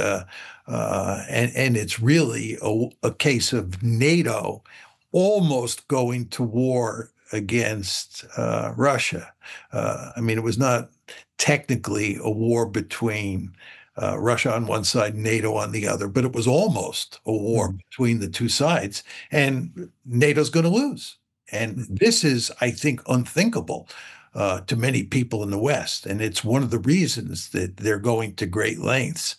it's really a case of NATO almost going to war against Russia. I mean, it was not technically a war between Russia on one side, NATO on the other, but it was almost a war between the two sides, and NATO's going to lose. And this is, I think, unthinkable to many people in the West. And it's one of the reasons that they're going to great lengths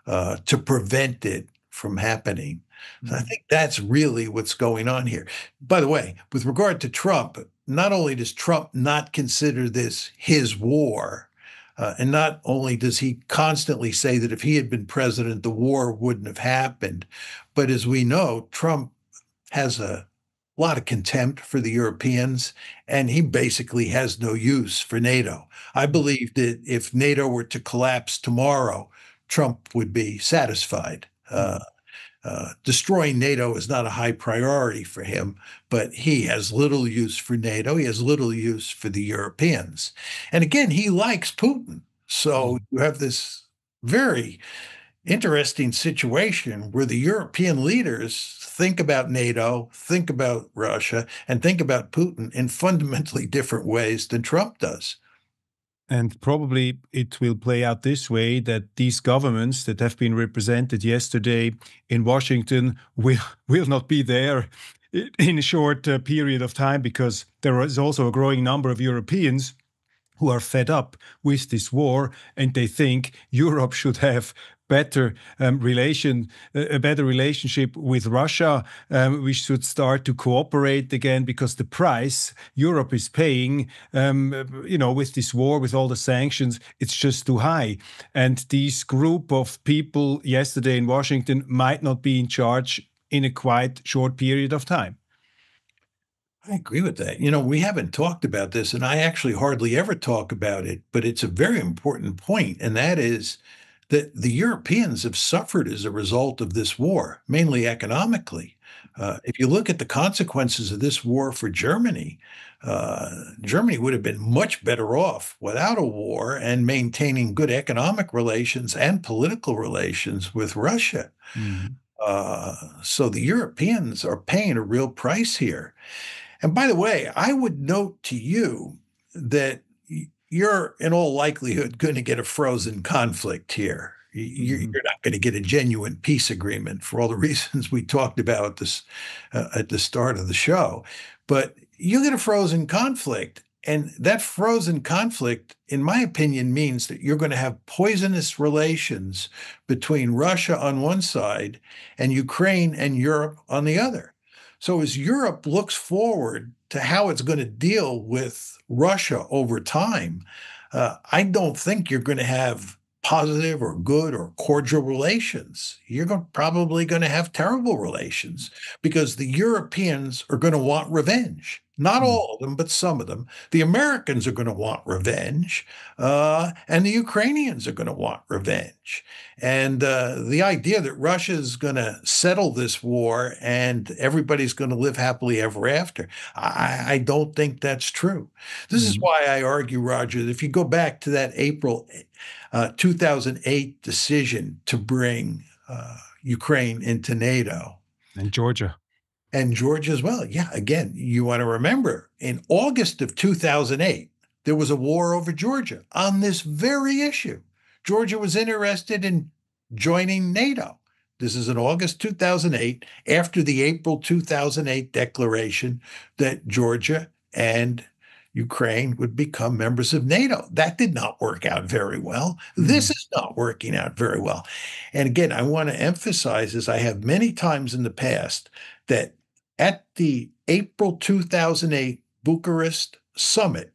to prevent it from happening. So I think that's really what's going on here. By the way, with regard to Trump, not only does Trump not consider this his war, and not only does he constantly say that if he had been president, the war wouldn't have happened, but as we know, Trump has a lot of contempt for the Europeans, and he basically has no use for NATO. I believe that if NATO were to collapse tomorrow, Trump would be satisfied. Destroying NATO is not a high priority for him, but he has little use for NATO. He has little use for the Europeans. And again, he likes Putin. So you have this very interesting situation where the European leaders think about NATO, think about Russia, and think about Putin in fundamentally different ways than Trump does. And probably it will play out this way, that these governments that have been represented yesterday in Washington will not be there in a short period of time, because there is also a growing number of Europeans who are fed up with this war, and they think Europe should have a better relationship with Russia. We should start to cooperate again, because the price Europe is paying, with this war, with all the sanctions, it's just too high. And this group of people yesterday in Washington might not be in charge in a quite short period of time. I agree with that. We haven't talked about this, and I actually hardly ever talk about it, but it's a very important point, and that is that the Europeans have suffered as a result of this war, mainly economically. If you look at the consequences of this war for Germany, Germany would have been much better off without a war and maintaining good economic relations and political relations with Russia. So the Europeans are paying a real price here. And by the way, I would note to you that you're in all likelihood going to get a frozen conflict here. You're not going to get a genuine peace agreement for all the reasons we talked about at the start of the show. But you get a frozen conflict. And that frozen conflict, in my opinion, means that you're going to have poisonous relations between Russia on one side and Ukraine and Europe on the other. So as Europe looks forward to how it's going to deal with Russia over time, I don't think you're going to have positive or good or cordial relations. You're probably going to have terrible relations, because the Europeans are going to want revenge. Not all of them, but some of them. The Americans are going to want revenge, and the Ukrainians are going to want revenge. And the idea that Russia is going to settle this war and everybody's going to live happily ever after, I don't think that's true. This is why I argue, Roger, that if you go back to that April 2008 decision to bring Ukraine into NATO. And Georgia. And Georgia as well. Yeah, again, you want to remember, in August of 2008, there was a war over Georgia on this very issue. Georgia was interested in joining NATO. This is in August 2008, after the April 2008 declaration that Georgia and Ukraine would become members of NATO. That did not work out very well. This is not working out very well. And again, I want to emphasize, as I have many times in the past, that at the April 2008 Bucharest summit,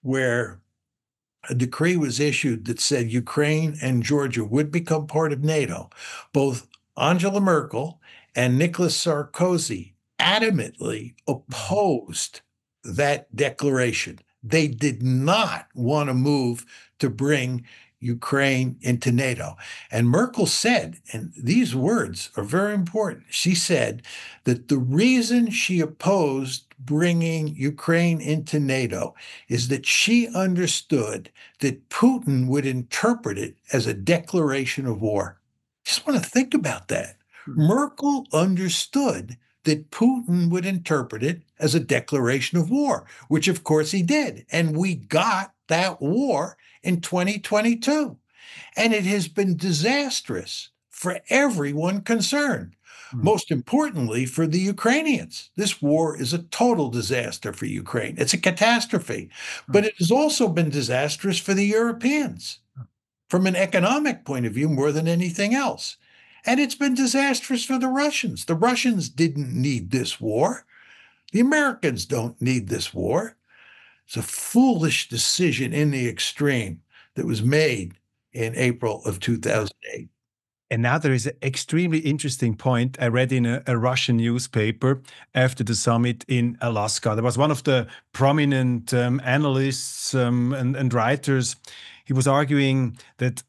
where a decree was issued that said Ukraine and Georgia would become part of NATO, both Angela Merkel and Nicolas Sarkozy adamantly opposed that declaration. They did not want to move to bring Ukraine into NATO. And Merkel said, and these words are very important, she said that the reason she opposed bringing Ukraine into NATO is that she understood that Putin would interpret it as a declaration of war. Just want to think about that. Merkel understood that Putin would interpret it as a declaration of war, which of course he did. And we got that war in 2022. And it has been disastrous for everyone concerned. Most importantly, for the Ukrainians. This war is a total disaster for Ukraine. It's a catastrophe. But it has also been disastrous for the Europeans from an economic point of view more than anything else. And it's been disastrous for the Russians. The Russians didn't need this war. The Americans don't need this war. It's a foolish decision in the extreme that was made in April of 2008. And now there is an extremely interesting point I read in a Russian newspaper after the summit in Alaska. There was one of the prominent analysts and writers. He was arguing that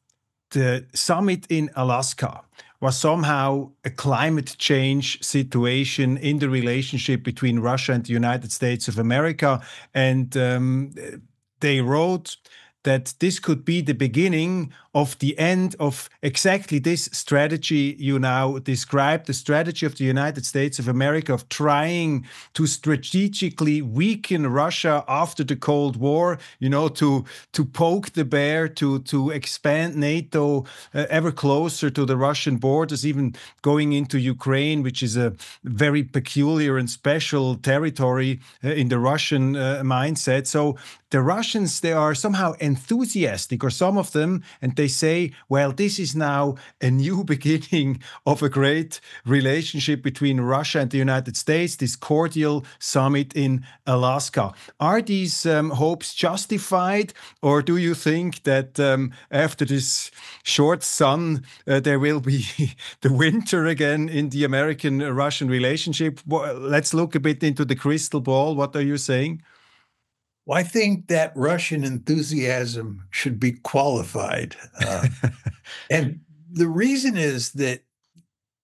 the summit in Alaska was somehow a climate change situation in the relationship between Russia and the United States of America. And they wrote that this could be the beginning of the end of exactly this strategy you now described, the strategy of the United States of America of trying to strategically weaken Russia after the Cold War, you know, to poke the bear, to expand NATO ever closer to the Russian borders, even going into Ukraine, which is a very peculiar and special territory in the Russian mindset. So the Russians, they are somehow enthusiastic, or some of them, and they say, well, this is now a new beginning of a great relationship between Russia and the United States, this cordial summit in Alaska. Are these hopes justified, or do you think that after this short sun, there will be the winter again in the American-Russian relationship? Well, let's look a bit into the crystal ball. What are you saying? Well, I think that Russian enthusiasm should be qualified. And the reason is that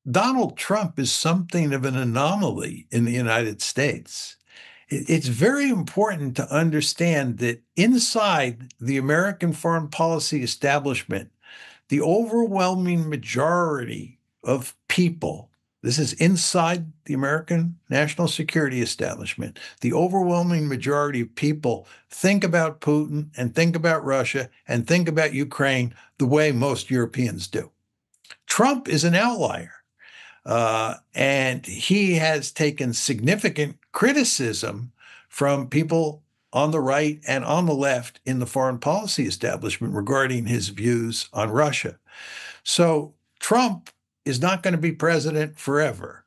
Donald Trump is something of an anomaly in the United States. It's very important to understand that inside the American foreign policy establishment, the overwhelming majority of people, this is inside the American national security establishment, the overwhelming majority of people think about Putin and think about Russia and think about Ukraine the way most Europeans do. Trump is an outlier, and he has taken significant criticism from people on the right and on the left in the foreign policy establishment regarding his views on Russia. So Trump is not going to be president forever.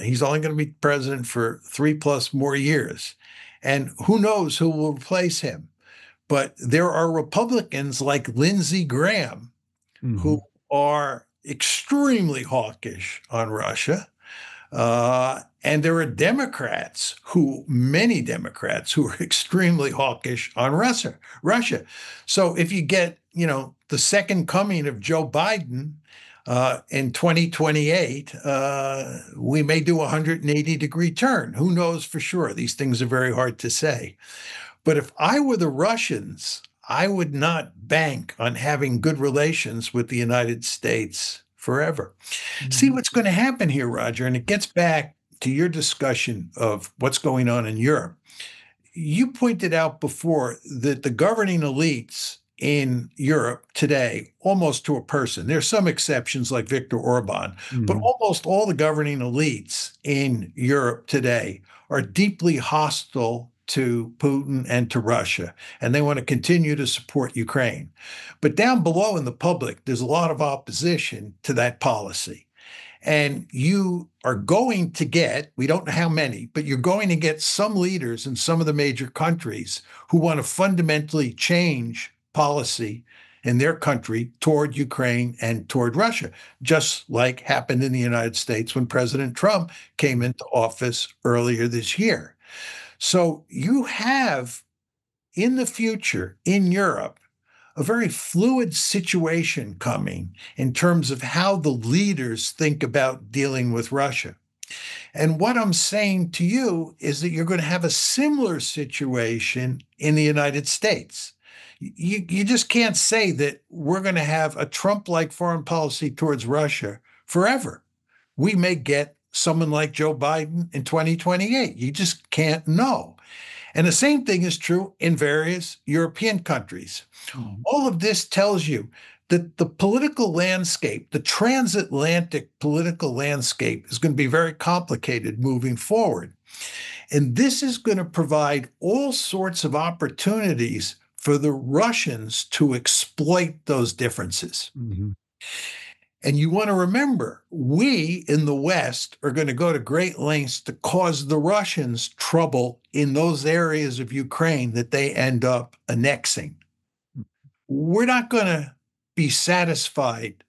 He's only going to be president for 3+ more years. And who knows who will replace him. But there are Republicans like Lindsey Graham who are extremely hawkish on Russia. And there are many Democrats who are extremely hawkish on Russia. So if you get, the second coming of Joe Biden in 2028, we may do a 180-degree turn. Who knows for sure? These things are very hard to say. But if I were the Russians, I would not bank on having good relations with the United States forever. See what's going to happen here, Roger, and it gets back to your discussion of what's going on in Europe. You pointed out before that the governing elites in Europe today, almost to a person, there's some exceptions like Viktor Orban, but almost all the governing elites in Europe today are deeply hostile to Putin and to Russia, and they want to continue to support Ukraine. But down below in the public, there's a lot of opposition to that policy. And you are going to get, we don't know how many, but you're going to get some leaders in some of the major countries who want to fundamentally change policy in their country toward Ukraine and toward Russia, just like happened in the United States when President Trump came into office earlier this year. So you have in the future in Europe a very fluid situation coming in terms of how the leaders think about dealing with Russia. And what I'm saying to you is that you're going to have a similar situation in the United States. You just can't say that we're going to have a Trump-like foreign policy towards Russia forever. We may get someone like Joe Biden in 2028. You just can't know. And the same thing is true in various European countries. All of this tells you that the political landscape, the transatlantic political landscape, is going to be very complicated moving forward. And this is going to provide all sorts of opportunities for the Russians to exploit those differences. Mm-hmm. And you want to remember, we in the West are going to go to great lengths to cause the Russians trouble in those areas of Ukraine that they end up annexing. We're not going to be satisfied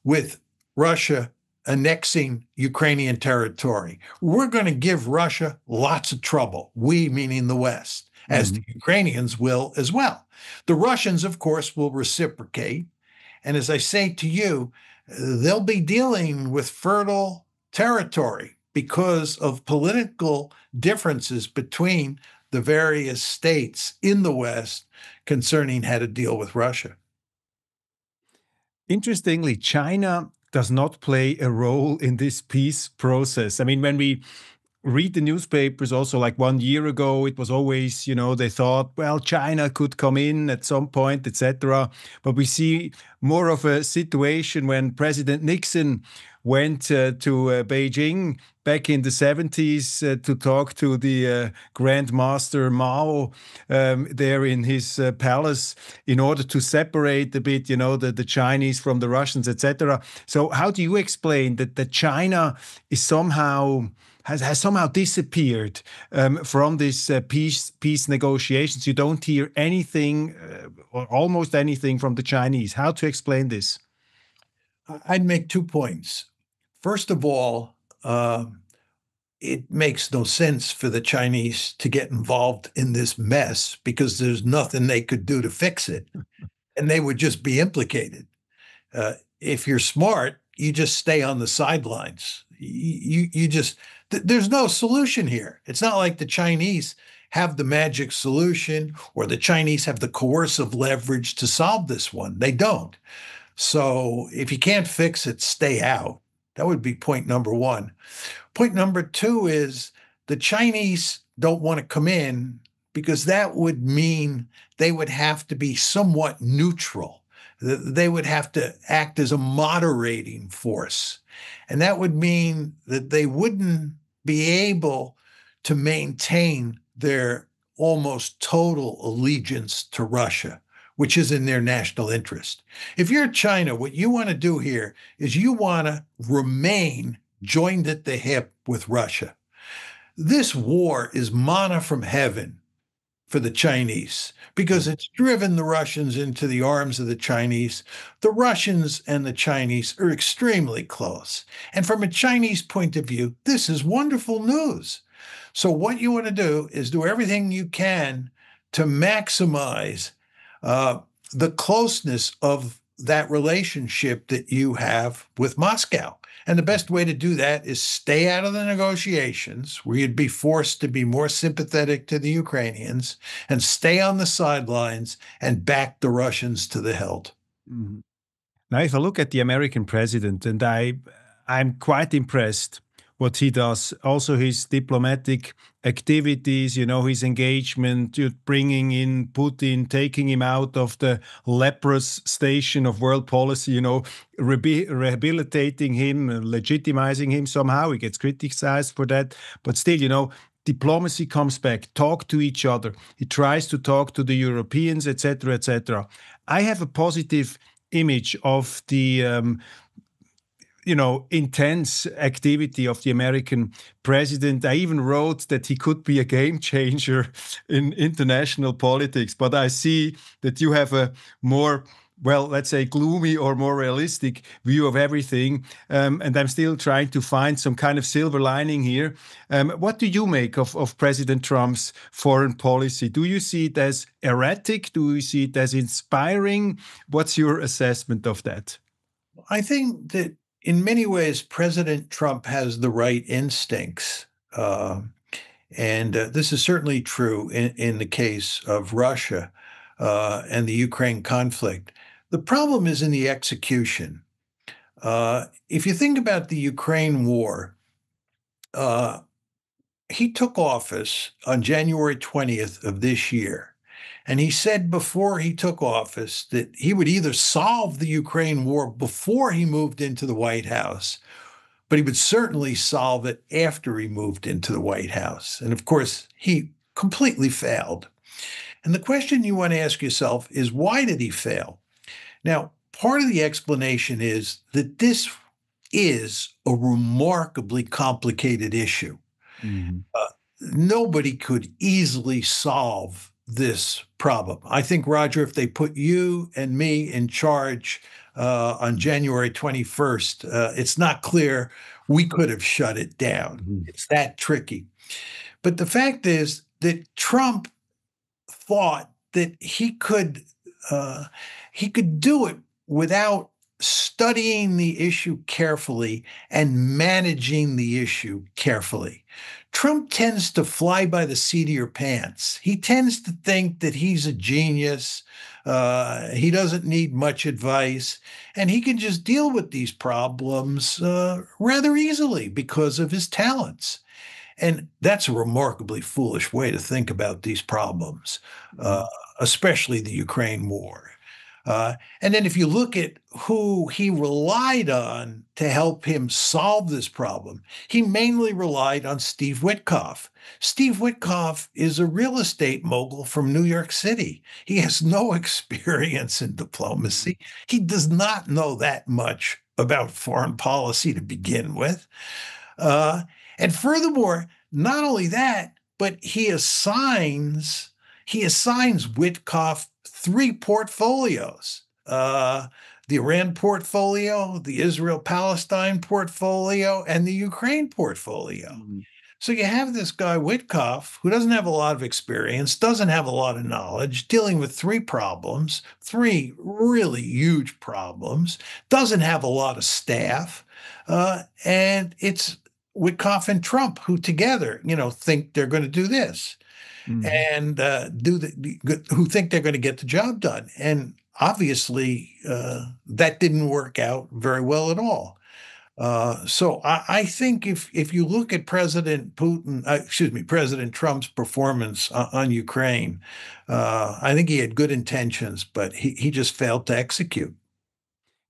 with Russia annexing Ukrainian territory. We're going to give Russia lots of trouble, we meaning the West, as the Ukrainians will as well. The Russians, of course, will reciprocate. And as I say to you, they'll be dealing with fertile territory because of political differences between the various states in the West concerning how to deal with Russia. Interestingly, China does not play a role in this peace process. I mean, when we read the newspapers also, like 1 year ago, it was always, they thought, well, China could come in at some point, etc. But we see more of a situation when President Nixon went to Beijing back in the 70s to talk to the Grand Master Mao there in his palace in order to separate a bit, the Chinese from the Russians, etc. So how do you explain that China is somehow has somehow disappeared from this peace negotiations? You don't hear anything or almost anything from the Chinese. How to explain this? I'd make 2 points. First of all, it makes no sense for the Chinese to get involved in this mess because there's nothing they could do to fix it, and they would just be implicated. If you're smart, you just stay on the sidelines. There's no solution here. It's not like the Chinese have the magic solution or the Chinese have the coercive leverage to solve this one. They don't. So if you can't fix it, stay out. That would be point number one. Point number two is the Chinese don't want to come in because that would mean they would have to be somewhat neutral. They would have to act as a moderating force. And that would mean that they wouldn't be able to maintain their almost total allegiance to Russia, which is in their national interest. If you're China, what you want to do here is you want to remain joined at the hip with Russia. This war is manna from heaven for the Chinese because it's driven the Russians into the arms of the Chinese. The Russians and the Chinese are extremely close. And from a Chinese point of view, this is wonderful news. So what you want to do is do everything you can to maximize the closeness of that relationship that you have with Moscow. And the best way to do that is stay out of the negotiations where you'd be forced to be more sympathetic to the Ukrainians and stay on the sidelines and back the Russians to the hilt. Mm-hmm. Now, if I look at the American president, and I'm quite impressed what he does, also his diplomatic activities, his engagement, bringing in Putin, taking him out of the leprous station of world policy, rehabilitating him, legitimizing him somehow. He gets criticized for that. But still, diplomacy comes back, talk to each other. He tries to talk to the Europeans, etc., etc. I have a positive image of the intense activity of the American president. I even wrote that he could be a game changer in international politics. But I see that you have a more well, let's say, gloomy or more realistic view of everything. And I'm still trying to find some kind of silver lining here. What do you make of President Trump's foreign policy? Do you see it as erratic? Do you see it as inspiring? What's your assessment of that? I think that in many ways, President Trump has the right instincts. And this is certainly true in the case of Russia and the Ukraine conflict. The problem is in the execution. If you think about the Ukraine war, uh, he took office on January 20th of this year. And he said before he took office that he would either solve the Ukraine war before he moved into the White House, but he would certainly solve it after he moved into the White House. And of course, he completely failed. And the question you want to ask yourself is, why did he fail? Now, part of the explanation is that this is a remarkably complicated issue. Mhm. Nobody could easily solve this problem. I think, Roger, if they put you and me in charge on January 21st, it's not clear we could have shut it down. Mhm. It's that tricky. But the fact is that Trump thought that he could do it without studying the issue carefully and managing the issue carefully. Trump tends to fly by the seat of your pants. He tends to think that he's a genius. He doesn't need much advice, and he can just deal with these problems rather easily because of his talents. And that's a remarkably foolish way to think about these problems, uh, especially the Ukraine war. And then if you look at who he relied on to help him solve this problem, he mainly relied on Steve Witkoff. Steve Witkoff is a real estate mogul from New York City. He has no experience in diplomacy. He does not know that much about foreign policy to begin with. Uh, and furthermore, not only that, but he assigns Witkoff three portfolios: the Iran portfolio, the Israel-Palestine portfolio, and the Ukraine portfolio. Mhm. So you have this guy Witkoff, who doesn't have a lot of experience, doesn't have a lot of knowledge, dealing with three problems, three really huge problems, doesn't have a lot of staff, and it's Witkoff and Trump who together, think they're going to do this Mhm. and who think they're going to get the job done. And obviously, that didn't work out very well at all. So I think if you look at President Trump's performance on Ukraine, I think he had good intentions, but he just failed to execute.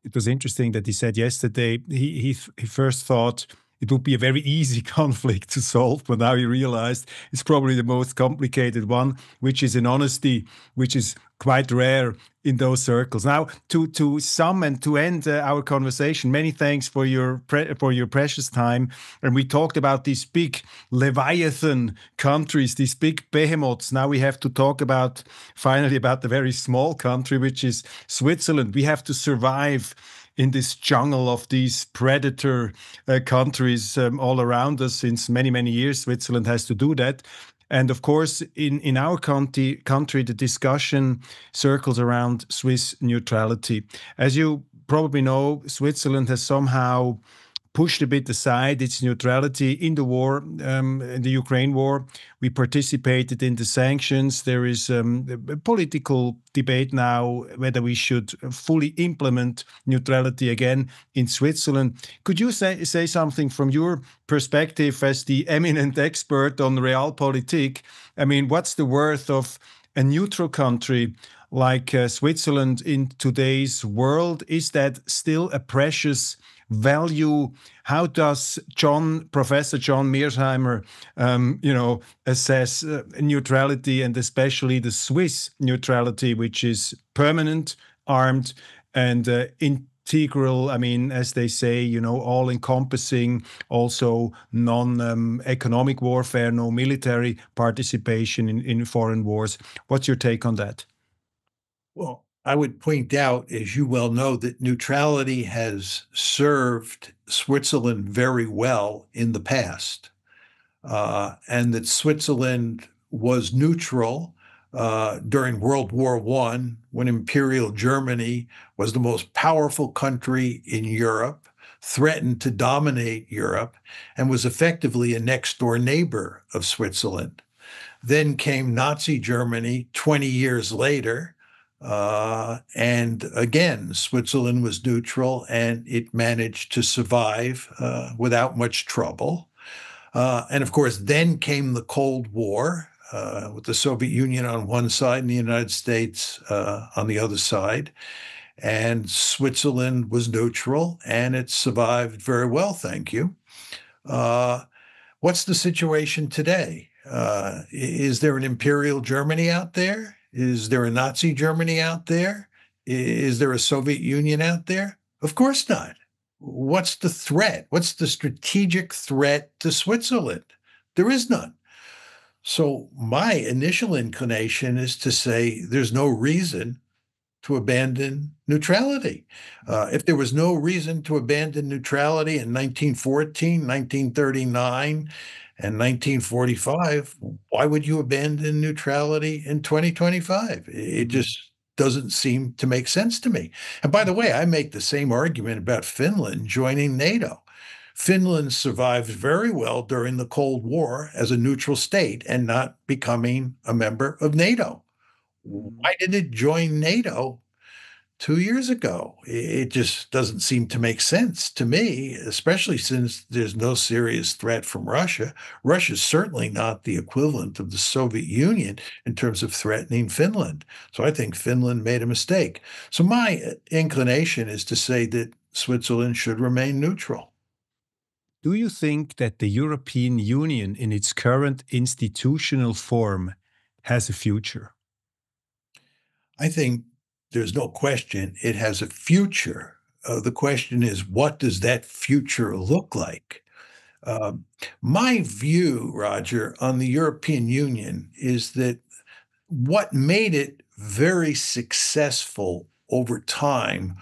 It was interesting that he said yesterday he first thought it would be a very easy conflict to solve, but now he realized it's probably the most complicated one, which is an honesty which is quite rare in those circles. Now, to sum and to end our conversation, many thanks for your precious time. And we talked about these big Leviathan countries, these big behemoths. Now we have to talk finally about the very small country, which is Switzerland. We have to survive in this jungle of these predator countries all around us since many, many years. Switzerland has to do that. And of course, in our country, the discussion circles around Swiss neutrality. As you probably know, Switzerland has somehow pushed a bit aside its neutrality in the war, in the Ukraine war. We participated in the sanctions. There is a political debate now whether we should fully implement neutrality again in Switzerland. Could you say something from your perspective as the eminent expert on realpolitik? I mean, what's the worth of a neutral country like Switzerland in today's world? Is that still a precious value? How does Professor John Mearsheimer, assess neutrality, and especially the Swiss neutrality, which is permanent, armed, and integral? I mean, as they say, all-encompassing, also non-economic warfare, no military participation in foreign wars. What's your take on that? Well, I would point out, as you well know, that neutrality has served Switzerland very well in the past, and that Switzerland was neutral during World War I, when Imperial Germany was the most powerful country in Europe, threatened to dominate Europe, and was effectively a next-door neighbor of Switzerland. Then came Nazi Germany 20 years later, and again, Switzerland was neutral, and it managed to survive without much trouble. And of course, then came the Cold War, with the Soviet Union on one side and the United States on the other side. And Switzerland was neutral, and it survived very well, thank you. What's the situation today? Is there an Imperial Germany out there? Is there a Nazi Germany out there? Is there a Soviet Union out there? Of course not. What's the threat? What's the strategic threat to Switzerland? There is none. So my initial inclination is to say there's no reason to abandon neutrality. If there was no reason to abandon neutrality in 1914, 1939, and 1945, why would you abandon neutrality in 2025? It just doesn't seem to make sense to me. And by the way, I make the same argument about Finland joining NATO. Finland survived very well during the Cold War as a neutral state and not becoming a member of NATO. Why did it join NATO 2 years ago? It just doesn't seem to make sense to me, especially since there's no serious threat from Russia. Russia's certainly not the equivalent of the Soviet Union in terms of threatening Finland. So I think Finland made a mistake. So my inclination is to say that Switzerland should remain neutral. Do you think that the European Union in its current institutional form has a future? I think there's no question it has a future. The question is, what does that future look like? My view, Roger, on the European Union is that what made it very successful over time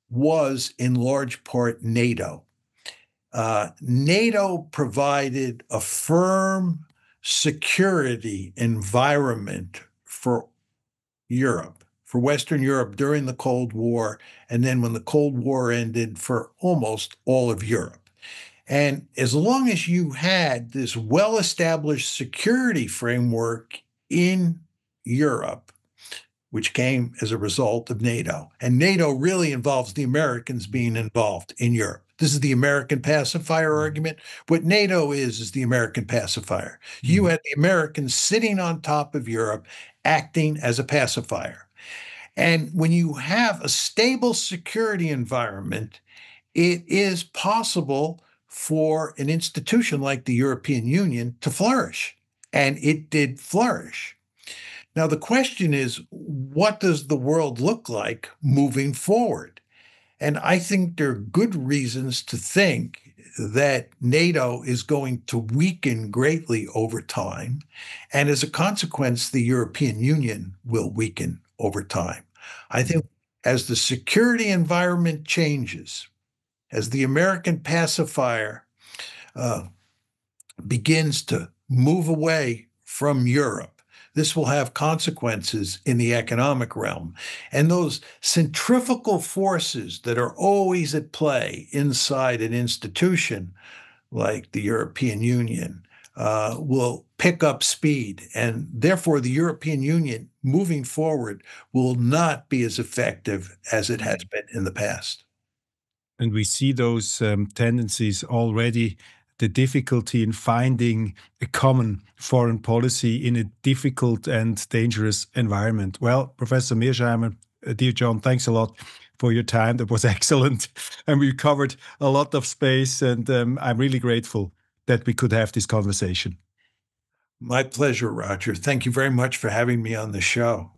was in large part NATO. NATO provided a firm security environment for Europe, for Western Europe during the Cold War, and then when the Cold War ended, for almost all of Europe. And as long as you had this well-established security framework in Europe, which came as a result of NATO, and NATO really involves the Americans being involved in Europe. This is the American pacifier argument. What NATO is the American pacifier. You had the Americans sitting on top of Europe, acting as a pacifier. And when you have a stable security environment, it is possible for an institution like the European Union to flourish. And it did flourish. Now, the question is, what does the world look like moving forward? And I think there are good reasons to think that NATO is going to weaken greatly over time. And as a consequence, the European Union will weaken over time. I think as the security environment changes, as the American pacifier begins to move away from Europe, this will have consequences in the economic realm. And those centrifugal forces that are always at play inside an institution like the European Union will pick up speed. And therefore, the European Union moving forward will not be as effective as it has been in the past. And we see those tendencies already, the difficulty in finding a common foreign policy in a difficult and dangerous environment. Well, Professor Mearsheimer, dear John, thanks a lot for your time. That was excellent. And we covered a lot of space, and I'm really grateful that we could have this conversation. My pleasure, Roger. Thank you very much for having me on the show.